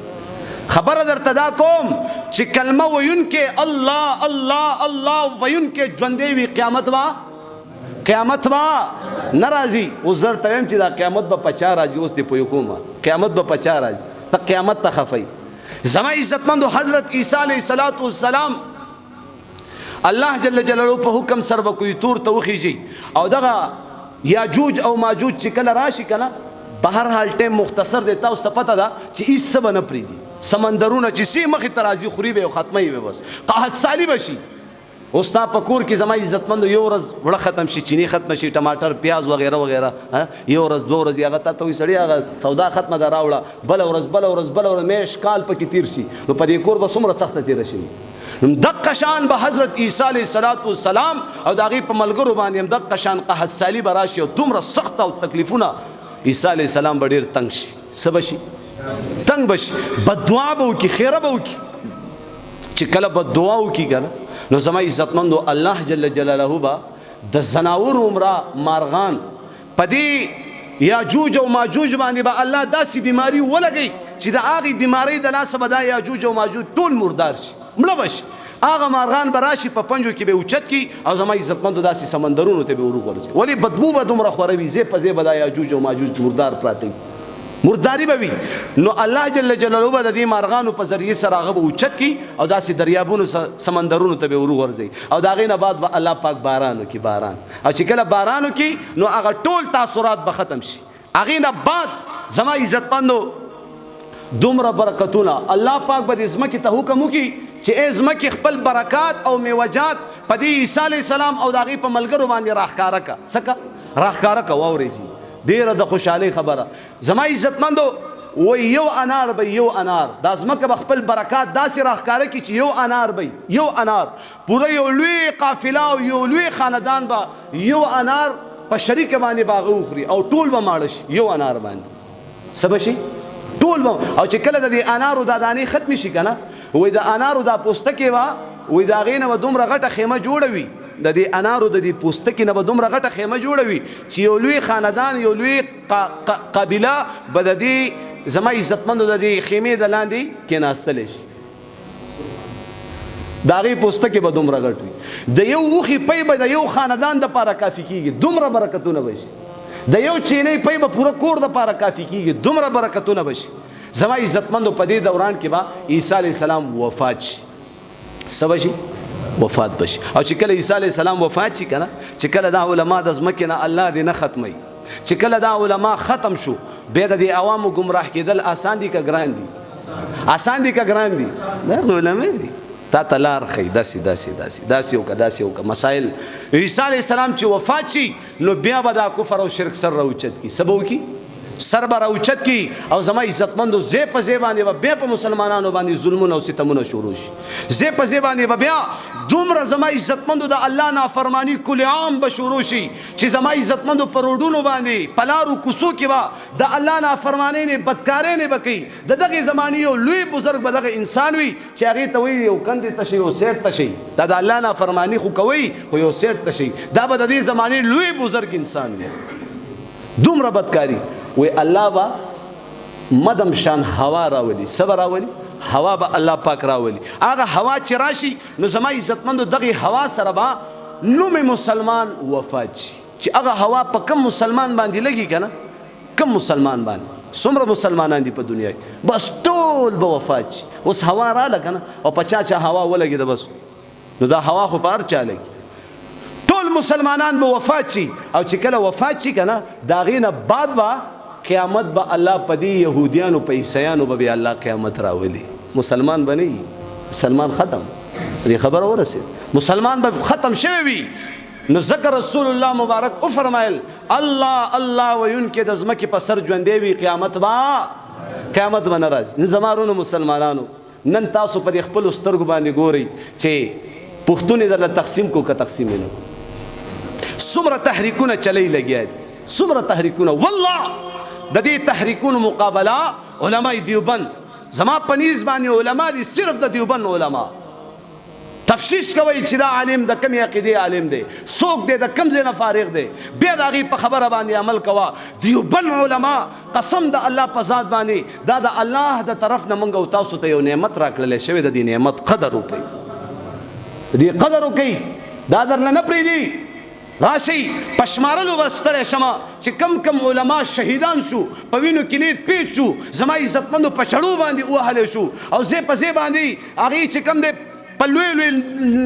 خبر در تدا کوم چې کلمه وین کې الله الله الله وین کې ژوندې وی قیامت وا ناراضي او زر تم چې دا قیامت به پچا راځي اوس دی په کومه قیامت به پچا راځي ته قیامت ته خفي زما عزتمندو حضرت عیسی علیہ السلام الله جل جلاله په حکم سر به کوی تور ته وخیږي او دغه یاجوج او ماجوج چې کله راشي کنه بهر حال ټیم مختصر دیتا اوس ته پته ده چې هیڅ څه به نه پرېږدي سمندرونه چې سی مخې ته راځي خوري به او ختموي به بس قحط سالي به شي اوس تا په کور کې زما عزتمندو یو ورځ وړه ختم شي چینی ختم شي ټماټر پیاز وغیره وغیره یو ورځ دوه ورځې هغه تا ته وایي سړي هغه سودا ختمه ده راوړه بله ورځ میاشت کال پکې تیر شي نو په دې کور به څومره سخته تېره شي دقه شان به حضرت عیسی علیه السلام او د هغې په ملګرو باندې هم دقه شان قحط سالي به راشي او دومره سخت او تکلیفونه عیسی علیہ السلام به ډیر تنگ شي څه به شي تنگ به شي بددعا به وکړي خیره به وکړي چې کله بددعا وکړي که نه نو زما عزتمندو الله جل جلاله به د زناور عمره مارغان په دې یاجوج او ماجوج باندې به الله داسې بیماری ولګوي چې د هغې بیمارۍ د لاسه به دا یاجوج او ماجوج ټول مردار شي مړه به شي هغه مارغان به راشي په پنجو کې به اوچت کی او زما عزتمندو داسې سمندرونو ته به وروغورځي ولې بدبو به دومره خوروي زی په زی به دا یاجوج او ماجوج مردار پراته مرداری به وي نو الله جل جلاله به د دې مارغانو په ذریعه سره هغه به اوچت کی او داسې دریابونو سمندرونو ته به وروغورځي او د هغې نه بعد به الله پاک باران وکړي باران او چې کله باران وکړي نو هغه ټول تاثرات به ختم شي هغې نه بعد زما عزتمندو دومره برکتونه الله پاک به د ځمکې ته حکم وکړي چې ځمکې خپل برکات او میوجات په دې عیسی علیه السلام او د هغې په ملګرو باندې راښکاره که څه که راښکاره که واورېږي ډېره د خوشحالۍ خبره زما عزتمندو وایي یو انار به یو انار دا ځمکه به خپل برکات داسې راښکاره کړي چې یو انار به یو انار پوره یو لوی قافله او یو لوی خاندان به یو انار په شریک باندې باغ وخوري او ټول به ماړه شي یو انار باندې څه به شي ټول به او چې کله د دې انارو دا دانې ختمې شي که نه وایي د انارو دا پوستکې به وایي د هغې نه به دومره غټه خیمه جوړه وي د دې انارو د دې پوستکې نه به دومره غټه خیمه جوړه وي چې یو لوی خاندان یو لوی قبیله به د دې زما عزتمندو د دې خیمې د لاندې کېناستلی شي د هغې پوستکې به دومره غټ وي د یو اوښې پی به د یو خاندان دپاره کافي کېږي دومره برکتونه به شي د یو چینی پی به پوره کور دپاره کافي کېږي دومره برکتونه به شي زما عزتمندو په دې دوران کې به عیسی علیه السلام وفات شي څه به شي وفات بشي او چې کله عیسی علیه السلام وفات شي که نه چې کله دا علما د ځمکې نه الله دې نه ختموي چې کله دا علما ختم شو بیا د دې عوامو ګمراه کېدل آسان دي که ګران دي آسان دي که ګران دي دا علما دي تا ته لار ښیي داسې وکړه مسایل عیسی علیه السلام چې وفات شي نو بیا به دا کفر او شرک سر راوچت کي څه به وکړي سر به راوچت کی او زما عزتمندو زی په زی باندې به بیا په مسلمانانو باندې ظلمونه او ستمونه شروع شي زی په زی باندې به بیا دومره زما عزتمندو د الله نافرمانی کل عام به شروع شي چې زما عزتمندو په روډونو باندې په لارو کوڅو کې به د الله نافرمانی نه بدکارۍ نه به کوي د دغې زمانې یو لوی بزرګ به دغه انسان وي چې هغې ته وایي یو کندې ته شي یو سیټ ته شي دا د الله نافرمانی خو کوي خو یو سیټ ته شي دا به د دې زمانې لوی بزرګ انسان وي دومره بدکاري وی الله با مدم شان هوا راولي صبر راولي هوا به الله پاک راولي هغه هوا چې راشي نو زما عزتمندو دغه هوا سره به نوم مسلمان وفات شي چې هغه هوا په کم مسلمان باندې لګي کنه کم مسلمان باندې څومره مسلمانان دي په دنیا کې بس ټول به وفات شي اوس هوا رااله کنه او په چا هوا ولګېده بس نو دا هوا خو په هر چا لګي ټول مسلمانان به وفات شي او چې کله وفات شي کنه د هغې نه بعد به قیامت به الله په دې یهودیانو په عیسیانو به الله قیامت راولي مسلمان به نه وي مسلمان ختم دې خبره ورسېد مسلمان به ختم شوی وي نو ذکر رسول الله مبارک او فرمایل الله الله وینکې د ځمکې په سر ژوندی وي قیامت به نه راځي نو زما ورونو مسلمانانو نن تاسو په دې خپلو سترګو باندې ګورئ چې پښتون یې درله تقسیم کو که تقسیم یې نه څومره تحریکونه چلی لګیا دي څومره تحریکونه والله د دې تحریکونو مقابله علماء دیوبند زما پنیز باندې علما دي صرف د دیوبند علما تفشیش کوي چې دا عالم د کمی عقیدې عالم دی څوک دی د کم ځای نه فارغ دی بیا د هغې په خبره باندې عمل کوه دیوبند علما قسم د الله په ذات باندې دا د الله د طرف نه موږ او تاسو ته یو نعمت راکړلی شوی د دې نعمت قدر وکړئ دې قدر وکړئ دا درله نه پرېږدي راشي پشمارلو وستړی شمه چې کم علما شهیدان شو په وینو کې لید پیچ شو زما عزتمندو په چړو باندې ووهلی شو او زی په زی باندې هغې چې کم دی په لوی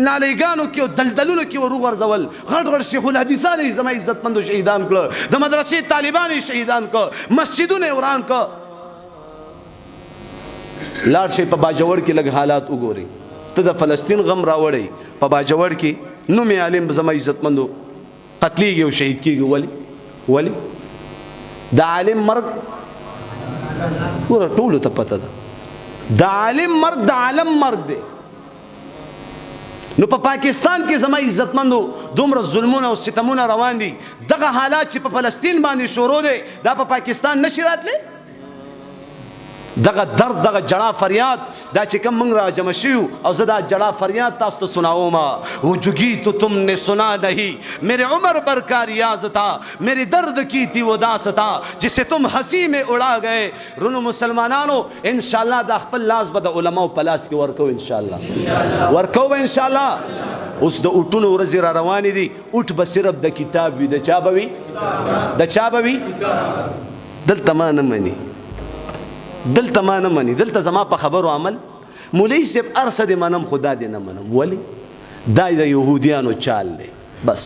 نالیګانو کې او دلدلونو کې ور وغورځول غټ شیخ الحدیثان یې زما عزتمندو شهیدان کړه د مدرسې طالبان یې شهیدان کړه مسجدونه یې وران کړه لاړ شئ په باجوړ کې لږ حالات وګورئ ته د فلسطین غم راوړئ په باجوړ کې نومې عالم زما عزتمندو قتلیږي او شهید کېږي ولې د عالم مرګ ګوره ټولو ته پته ده د عالم مرګ د عالم مرګ دی نو په پاکستان کې زما عزتمندو دومره ظلمونه او ستمونه روان دي دغه حالات چې په فلسطین باندې شروع دی دا په پاکستان نشي راتلی دغه درد دغه جڑا فریاد دا چې کم منگ را جمع شیو او زه دا جڑا فریاد تاسو ته سناؤں وہ جگی تو تم نے سنا نہیں میرے عمر بھر کا ریاض تھا میرے درد کی تھی وہ داس تھا جسے تم ہنسی میں اڑا گئے رونو مسلمانانو انشاءاللہ دا خپل لاس به د علماو په لاس کې ورکو انشاءاللہ ورکو به انشاءاللہ اوس د اوټونو ورځې را روانې دي اوټ به صرف د کتاب وي د چا به وي دلته ما نه مني دلته زما په خبرو عمل مولوی صاحب ارسه دې منم خدا دې نه منم ولې دا د یهودیانو چال دی بس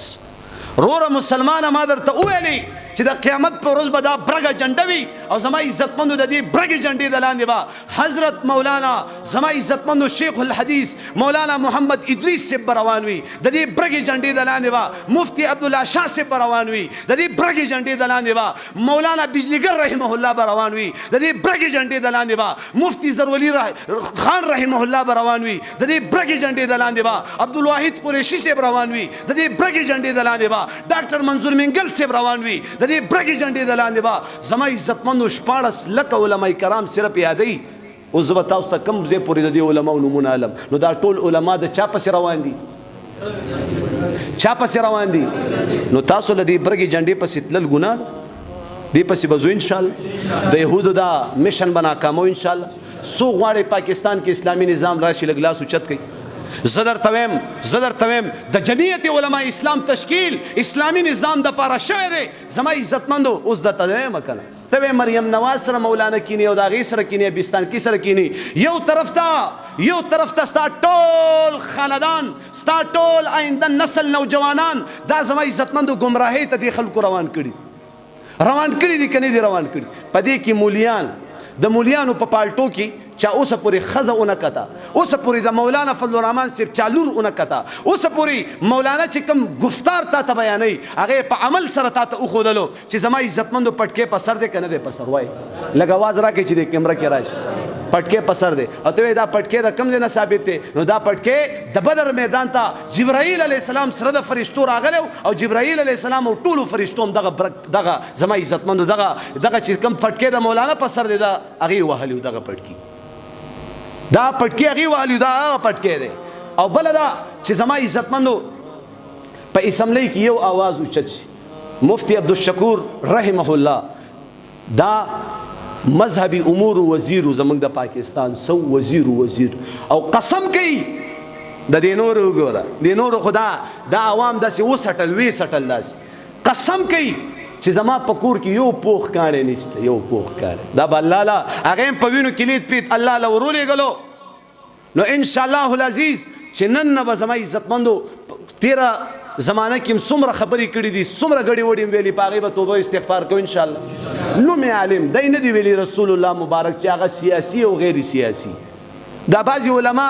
روره مسلمانه ما درته وویلې چې د قیامت په ورځ به دا برګه جنډه وي او زما عزتمندو د دې برګې جنډې د لاندې به حضرت مولانا زما عزتمندو شیخ الحدیث مولانا محمد ادریس صاحب به روان وي د دې برګې جنډې د لاندې به مفتی عبدالله شاه صاحب به روان وي د دې برګې جنډې د لاندې به مولانا بجلیګر رحمه الله به روان وي د دې برګې جنډې د لاندې به مفتی زرولي خان رحمه الله به روان وي د دې برګې جنډې د لاندې به عبدالواحد قریشي صاحب روان وي د دې برګې جنډې د لاندې به ډاکټر منظور منګل صاحب روان وي د دې برګې جنډې د لاندې به زما عزتمندو 14 لکه علماء کرام صرف یادوي. اوس زه به تاسو ته کوم ځای پورې د دې علماو نومونه علم نو دا ټول علما د چا پسې روان دي؟ چا پسې روان دي؟ نو تاسو له دې برګې جنډې پسې تلل ګناه ده؟ دې پسې به ځو انشاءالله د یهودو دا میشن به ناکامو انشاءالله. څو غواړي پاکستان کې اسلامي نظام راشي لږ لاس اوچت کوي. زه درته ویم د جمعیت علماء اسلام تشکیل اسلامي نظام د پاره شوی دی. زما عزتمندو اوس درته وایم کنه ته وې مریم نواز سره مولانا کینی او د هغې سره کینی بستان کې سره کینی یو طرف ته ستا ټول خاندان ستا ټول آینده نسل نوجوانان دا زما عزتمندو ګمراهۍ ته دې خلکو روان کړي دي که نه دي روان کړي. په دې کې مولیان د مولیانو په پالټو کې چا اوسه پورې ښځه ونه کته اوسه پورې د مولانا فضل الرحمن صاحب چا لور ونه کته اوسه پورې مولانا چې کوم گفتار تا ته بیانوي هغې په عمل سره تا ته وښودلو چې زما عزتمندو پټکې په سر دی که نه دی په سر وایي لږ اواز راکړئ چې د کیمره کې راشي پټکې په سر دی او ته وایې دا پټکې د کوم ځای نه ثابت دی نو دا پټکې د بدر میدان ته جبرائیل علیه السلام سره د فرشتو راغلی او جبرائیل علیه السلام او ټولو فرشتو هم دغه زما عزتمندو دغه چې کوم پټکې د مولانا په سر دی دا هغې وهلي و دغه پټکي دا پټکی هغې وهلي دا هغه پټکی دی. او بله دا چې زما عزتمندو په اسمبلی کې یو آواز اوچت شي مفتی عبدالشکور رحمه الله دا مذهبي امور وزیر زمونږ د پاکستان سو وزیر او قسم کوي د دې نورو وګوره د نورو خو دا عوام داسې وسټل داسې قسم کوي چې زما په کور کې یو پوخ کاڼی نشته یو پوخ کاڼی دا به الله لا هغه هم په وینو کې لید پیت الله له ورولېږلو نو انشاءالله العزیز چې نن نه به زما عزتمندو تیره زمانه کې هم څومره خبرې کړي دي څومره ګډې وډې هم ویلي په هغې به توبه استغفار کوو انشاءالله. نوم عالم دی نه دی ویلي رسول الله مبارک چې هغه سیاسي او غیر سیاسي دا بعضې علما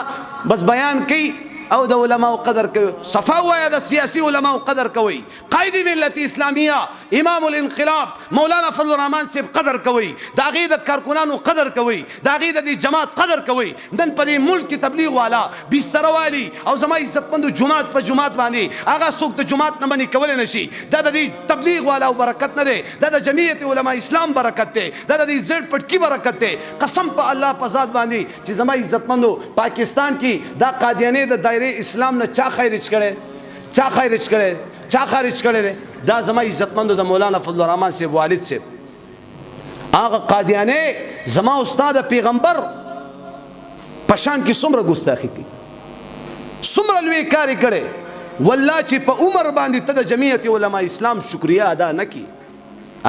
بس بیان کوي او د علماء قدر کوي صفا وایه د سیاسي علماء قدر کوي قائد ملت اسلامیه امام الانقلاب مولانا فضل الرحمن صاحب قدر کوي د هغې د کارکنانو قدر کوي د هغې د دې جماعت قدر کوي. نن په دې ملک کې تبلیغ والا بستره والي او زما عزتمندو جماعت په جماعت باندې هغه څوک د جماعت نه منې کولی نه شي دا د دې تبلیغ والا برکت نه دی دا د جمعیت علماء اسلام برکت دی دا د دې زړ پټکي برکت دی. قسم په الله په ذات باندې چې زما عزتمندو پاکستان کې دا قادیانې د اسلام نه چا خارج کړي دی دا زما عزتمندو د مولانا فضل الرحمن صاحب والد صاحب هغه قادیانې زما استاد پیغمبر پشان کې څومره ګستاخي کوي څومره لوی کار یې کړی والله چې په عمر باندې ته د جمعیت علماء اسلام شکریه ادا نه کړي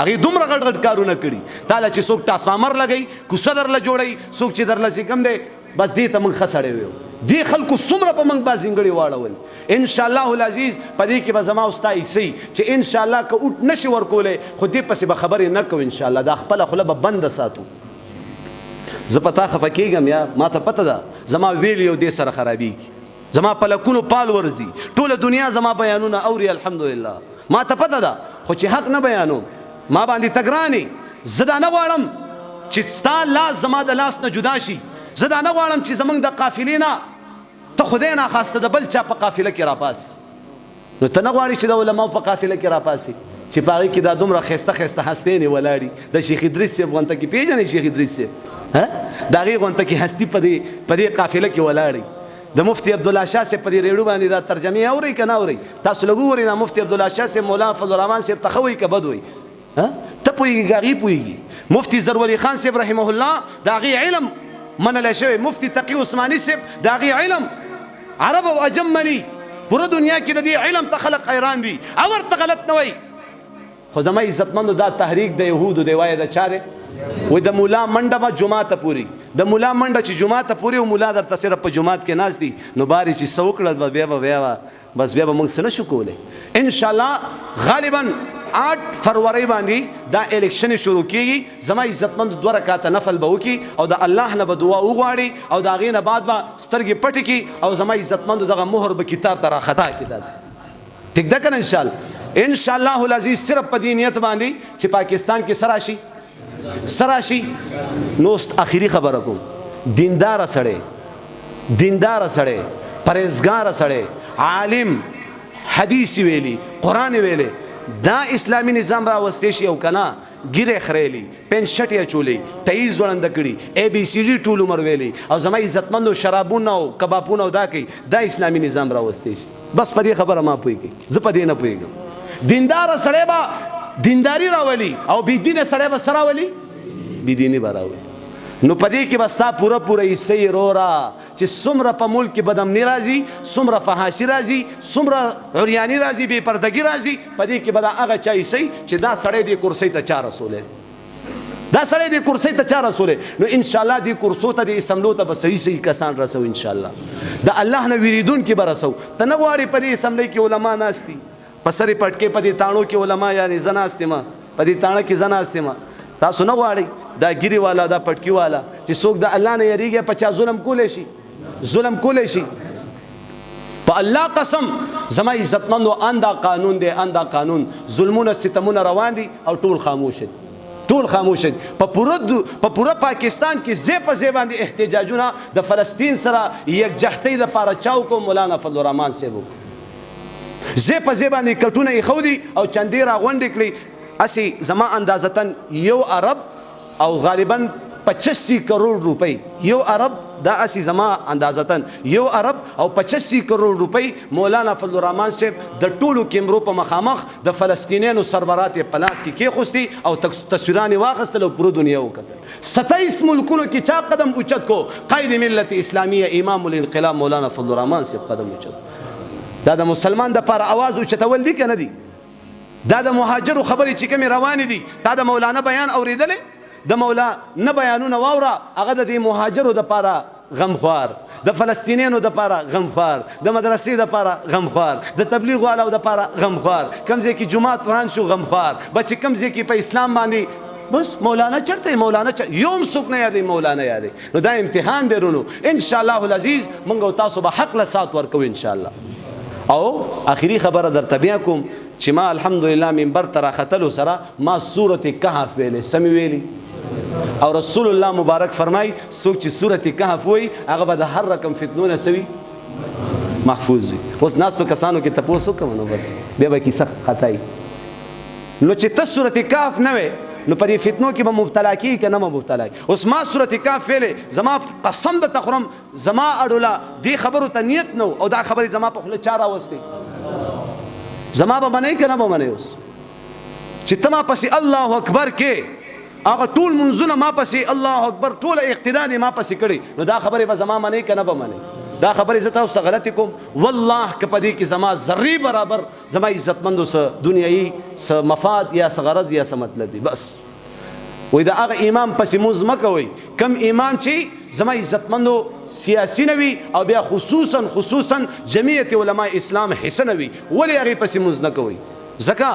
هغې دومره غټ غټ کارونه کړي تا له چې څوک ټرانسفارمر لګوي کوڅه درله جوړوي څوک چې درله چې کوم دی بس دې ته موږ ښه سړی ویو دې خلکو څومره په موږ بازنګړي واړول انشاءالله العزیز په دې کې به زما او ستا حصې چې انشاءالله که اوټ نشي ورکولی خو دې پسې به خبرې نه کوو انشاءالله دا خپله خوله به بنده ساتو. زه په تا خفه کېږم یا ما ته پته ده زما ویل یو دې سره خرابېږي زما په لکونو پال ورځي ټوله دنیا زما بیانونه اوري الحمدلله ما ته پته ده خو چې حق نه بیانوم ما باندې تګرانې زه دا نه غواړم چې ستا لاس زما د لاس نه جدا شي زه دا نه غواړم چې زمونږ د قافلې نه ته خدای ناخواسته د بل چا په قافله کې راپاسې نو ته نه غواړې چې د علماو په قافله کې راپاسې چې په هغې کې دا دومره ښایسته هستې ولاړي د شیخ ادریس صاحب غونته کې پېژنئ شیخ ادریس صاحب د هغې غونته کې هستي په دې قافله کې ولاړئ د مفتی عبدالله شاه صاحب په دې ریډیو باندې دا ترجمې اورئ که نه اورئ تاسو لږ وګورئ دا مفتی عبدالله شاه صاحب مولانا فضل الرحمن صاحب ته ښه وایي که بد وایي ته پوهېږي که هغې پوهېږي مفتی زرولي خان صاحب رحمه الله د هغې علم منلی شوی مفتی تقی عثماني صاحب د هغې علم عرب او عجم مني پوره دنیا کې د دې علم ته خلق حیران دي او ورته غلط نه وایي خو زما عزتمندو دا تحریک د یهودو دی وایه د چا دی وایي د ملا منډه به جومات ته پوري د ملا منډه چې جومات ته پوري او ملا درته صرف په جومات کې ناست دي نو بارې چې څه وکړل بیا به بس بیا به موږ څه نه شو کولی انشاءالله غالبا 8 فروری باندې دا الیکشن شروع کیږي زما عزتمند 2 رکعات نفل به وکي او د الله نه به دعا وغواړي او دا غینه بعد به سترګې پټ کی او زما عزتمند دغه مهر به کتاب تر خطا کی داسې ټیک ده کنه ان شاء الله العزیز صرف په دې نیت باندې چې پاکستان کې سراشي نو اخیری خبره کوم دیندار سړی پرهیزګار سړی عالم حدیث ویلی قرآن ویلی دا اسلامی نظام راوستی شي او کنه ګیره خریلی پین شټیا چولی تیز وړاند کړي اے بی سی ډی ټول عمر ویلی او زما عزتمندو شرابونه او کبابونه دا کوي دا اسلامی نظام راوستی شي بس په دې خبره ما پوهیږي زه په دې نه پوهیږم دیندار سړی به دینداری راولي او بی دین سړی به سره راولي بی دینی به راولي نو پدې کې بستا پوره حصہ رورا چې څومره په ملک کې بدامني راځي څومره فحاشي راځي څومره عریانی راځي بې پردګي راځي پدې کې به دا هغه چا حصہ چې دا سړی دې کرسۍ ته چا رسولې دا سړی دې کرسۍ ته چا رسولې نو ان شاء الله دې کرسو ته دې اسمبلو ته به صحیح کسان رسو ان شاء الله د الله نه ویریدون کې به رسو ته نه غواړي په دې اسمبلی کې علما ناستي په سرې پټکې په دې تاڼو کې علما یعنی زه ناستې ما په دې تاڼه کې زه ناستې ما تاسو نه غواړئ دا ګیری والا دا پټکی والا چې څوک د الله نه یریږي په چا ظلم کولی شي په الله قسم زما عزتمندو اندا قانون دی اندا قانون ظلمونه ستمونه روان دي او ټول خاموش دي په پوره پاکستان کې زی په زی باندې احتجاجونه د فلسطین سره یکجهتۍ د پاره چاو کو مولانا فضل الرحمن صاحب زی په زی باندې کټونه یې خودي او چندې را غونډې کړي اسی زما اندازتن یو عرب او غالبا 85 کروڑ روپی یو عرب دا اسی زما اندازتن یو عرب او 85 کروڑ روپی مولانا فضل الرحمن صاحب د ټولو کیمرو په مخامخ د فلسطینیانو سربرات پلاس کې خوستي او تصویران واخیستل او پوره دنیا وکړه 27 ملکونو کې چا قدم اوچت کو قائد ملت اسلامیه امام الانقلاب مولانا فضل الرحمن صاحب قدم اوچت دا د مسلمان د پر आवाज اوچتول دي کنه دي دا د مهاجرو خبرې چې کومې روانې دي دا د مولانا بیان اورېدلې د مولانا بیانونه واوره هغه د دې مهاجرو دپاره غمخوار د فلسطینیانو دپاره غمخوار د مدرسې دپاره غمخوار د تبلیغ والاو دپاره غمخوار کوم ځای کې جومات وران شو غمخوار بچې کوم ځای کې په اسلام باندې بس مولانا چرته مولانا یوم څوک نه یادوي مولانا یادوي نو دا امتحان دی رونو ان شاء الله العزیز موږ او تاسو به حق له سات ورکوو ان شاء الله او آخري خبره درته بیا کوم چې ما الحمدلله منبر ته راختلو سره ما سورة کهف ویلې سمې ویلې او رسول الله مبارک فرمای څوک چې سورة کهف وایي هغه به د هر رقم فتنو نه سوي محفوظ وي اوس ناستو کسانو کې تپوس وکړم نو بس بیا به کیسه ختای نو چې ته سورة کهف نه وې نو په دې فتنو کې به مبتلا کېږي که نه به مبتلا کېږي اوس ما سورة کهف ویلې زما قسم درته خورم زما اډوله دې خبرو ته نیت نه او دا خبرې زما په خوله چا راوستې زما به منئ که نه به منئ اوس چې ته ما پسې الله اکبر کې هغه ټول منځونه ما پسې الله اکبر ټوله اقتدا دې ما پسې کړې نو دا خبرې به زما منئ که نه به منئ دا خبرې زه تاسو ته غلطې کوم والله که په دې کې زما ذرې برابر زما عزتمندو څه دنیایي څه مفاد یا څه غرض یا څه مطلب وي بس وایي د هغه امام پسې مونځ مه کوئ کم امام چې زما عزتمندو سیاسي نه وي او بیا خصوصا جمعیت علماء اسلام حصه نه وي ولې هغې پسې مونځ نه کوئ ځکه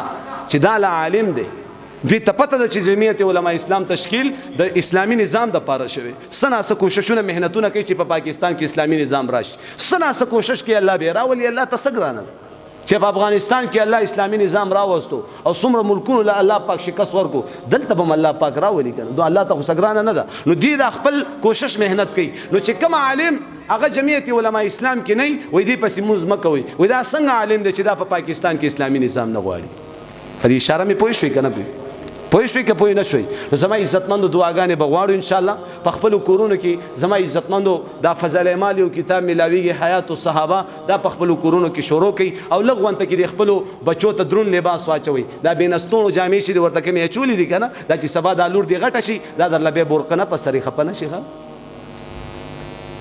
چې دا له عالم دی دوی ته پته ده چې جمعیت علماء اسلام تشکیل د اسلامي نظام دپاره شوی څه ناڅه کوششونه محنتونه کوي چې په پاکستان کې اسلامي نظام راشي څه ناڅه کوشش کوي الله بیا راولي الله ته څه ګرانه ده چې په افغانستان کې الله اسلامي نظام راوستو او څومره ملکونو له الله پاک شکست ورکو دلته به هم الله پاک راولي کنه نو الله ته خو څه ګرانه نه ده نو دوی د خپل کوشش محنت کوي نو چې کوم عالم هغه جمعیت علماء اسلام کې نه وي دې پسې مونځ مه کوئ وایي دا څنګه عالم دی چې دا په پاکستان کې اسلامي نظام نه غواړي په دې اشاره مې پوه شوئ که نه پوه شوئ که پوه نه شوئ نو زما عزتمندو دعاګانې به غواړو انشاءالله په خپلو کورونو کې زما عزتمندو دا فضل اعمال یو کتاب میلاویږي حیات الصحابه دا په خپلو کورونو کې شروع کړئ او لږ وخت کې د خپلو بچو ته دروند لباس واچوئ دا بې نستوڼو جامې چې دې ورته کومې اچولې دي که نه دا چې سبا دا لور دې غټه شي دا درله بیا برقه نه په سرې خفه نه شي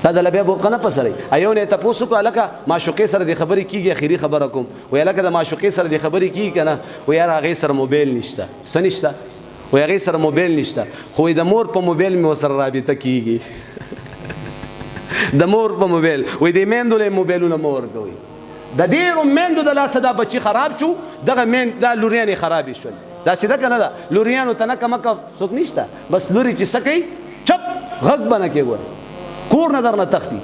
دا درله بیا برقه نه په سرې یو نه یې تپوس وکړه هلکه معشوقې سره دې خبرې کېږي اخري خبره کوم وایي هلکه د معشوقې سره دې خبرې کېږي که نه وایي یاره هغې سره موبایل نشته څه نشته وایي هغې سره موبایل نشته خو وایي د مور په موبایل مې ورسره رابطه کېږي د مور په موبایل وایي د میندو له موبایلونه مه ورکوئ د ډیرو میندو د لاسه دا بچي خراب شو دغه میند دا لوریانې خرابې شول دا سیده که نه ده لوریانو ته نه کمکه څوک نشته بس لوري چې څه کوي چپ غږ به نه کوي ګوره کور نه درنه تښتي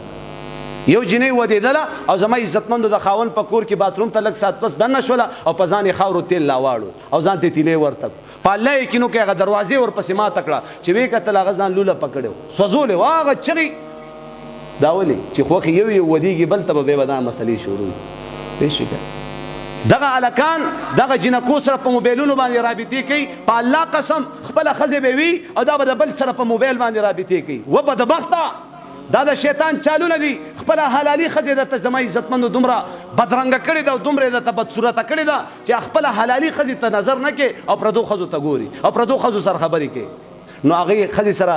یو جنۍ ودېدله او زما عزتمندو د خاوند په کور کې باتروم ته لږ ساعت پس دننه شوله او په ځان یې خاورو تیل راواړو او ځان ته تیلی ورته په الله یقینو کې هغه دروازې ورپسې ماته کړه چې ویې کتل هغه ځان لوله پکړی و سوځولی و هغه چغې دا ولې چې خوښې یو یې ودېږي بل ته به بیا به دا مسلې شروع وي پوه شوې که دغه هلکان دغه جنکو سره په موبایلونو باندې رابطې کوي په الله قسم خپله ښځې به وي او دا به د بل سره په موبایل باندې رابطې کوي و بدبخته دا د شیطان چالونه دي خپله حلالي ښځې درته زما عزتمندو دومره بدرنګه کړې ده او دومره یې درته بدصورته کړې ده چې خپله حلالي ښځې ته نظر نه کې او پردو ښځو ته ګوري او پردو ښځو سره خبرې کوي نو هغې ښځې سره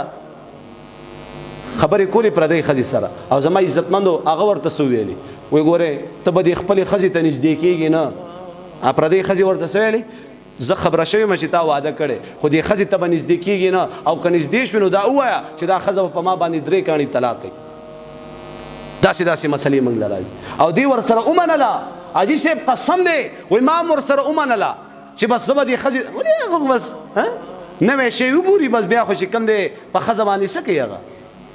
خبرې کولې پردۍ ښځې سره او زما عزتمندو هغه ورته څه ویلې وایي ګورې ته به دې خپلې ښځې ته نږدې کېږي نه پردۍ ښځې ورته څه ویلې زه خبره شوی یم چې تا واده کړی خو دې ښځې ته به نږدې کېږي نه او که نږدې شوې نو دا ووایه چې دا ښځه به په ما باندې 3 کاڼي طلاق کوي داسې داسې مسلې موږ له راځي او دوی ورسره ومنله حاجي صاحب قسم دی وایي ما هم ورسره ومنله چې بس زه به دې ښځې ولې هغه بس نوی شی وګوري بس بیا خو چې کوم دی په ښځه باندې څه کوي هغه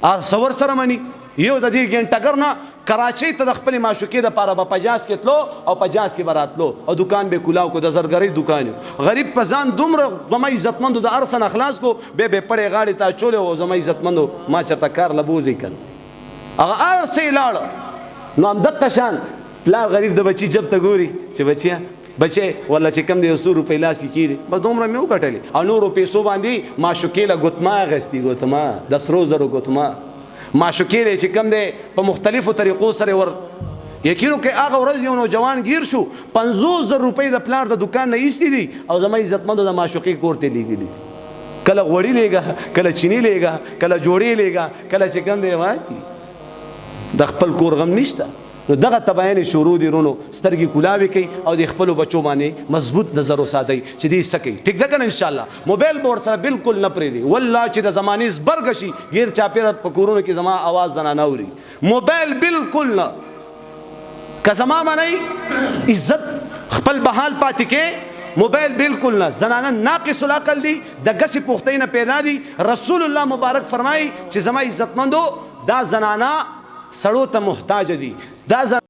هر څه ورسره مني یو د دې ګنټګر نه کراچۍ ته د خپلې معشوقې دپاره به په جاز کې تلو او په جاز کې به راتلو او دوکان به کولاو کو د زرګرۍ دوکان غریب په ځان دومره زما عزتمندو د هر څه نه خلاص کو بیا به پړې غاړې ته اچولې او زما عزتمندو ما چېرته کار له بوځئ کړ هغه هر څه یې لاړه نو همدقه شان پلار غریب د بچي جب ته ګوري چې بچیه بچی والله چې کم دی 100 روپۍ لاس کې کېدي بس دومره مې وګټلې او نورو پیسو باندې معشوقې له ګوتما اخېستې ګوتما د سرو زرو ګوتما معشوقې چې کم دی په مختلفو طریقو سره ور یقینو کې هغه ورځ یو نوجوان گیر شو 50,000 روپۍ د پلار د دکان نه ایستې دي او زما عزتمندو د معشوقې کور ته لیږلي کله غوړي لیږه کله چینی لیږه کله جوړې لیږه کله چې کم دی واجي د خپل کور غم نشته نو دغه تباین شروع دي رونو سترګې کولاوي کوي او د خپل بچو باندې مضبوط نظر وساتي چې دې سکی ټیک ده کنه ان شاء الله موبایل بور سره بالکل نه پریدي والله چې د زماني زبرګ شي غیر چاپیره په کورونو کې زما आवाज زنانه اوري موبایل بالکل نه که زما باندې عزت خپل بحال پاتې کې موبایل بالکل نه زنانه ناقص العقل دي د غسی پختې نه پیدا دي رسول الله مبارک فرمایي چې زما عزتمندو دا زنانه سړو ته محتاج دي دا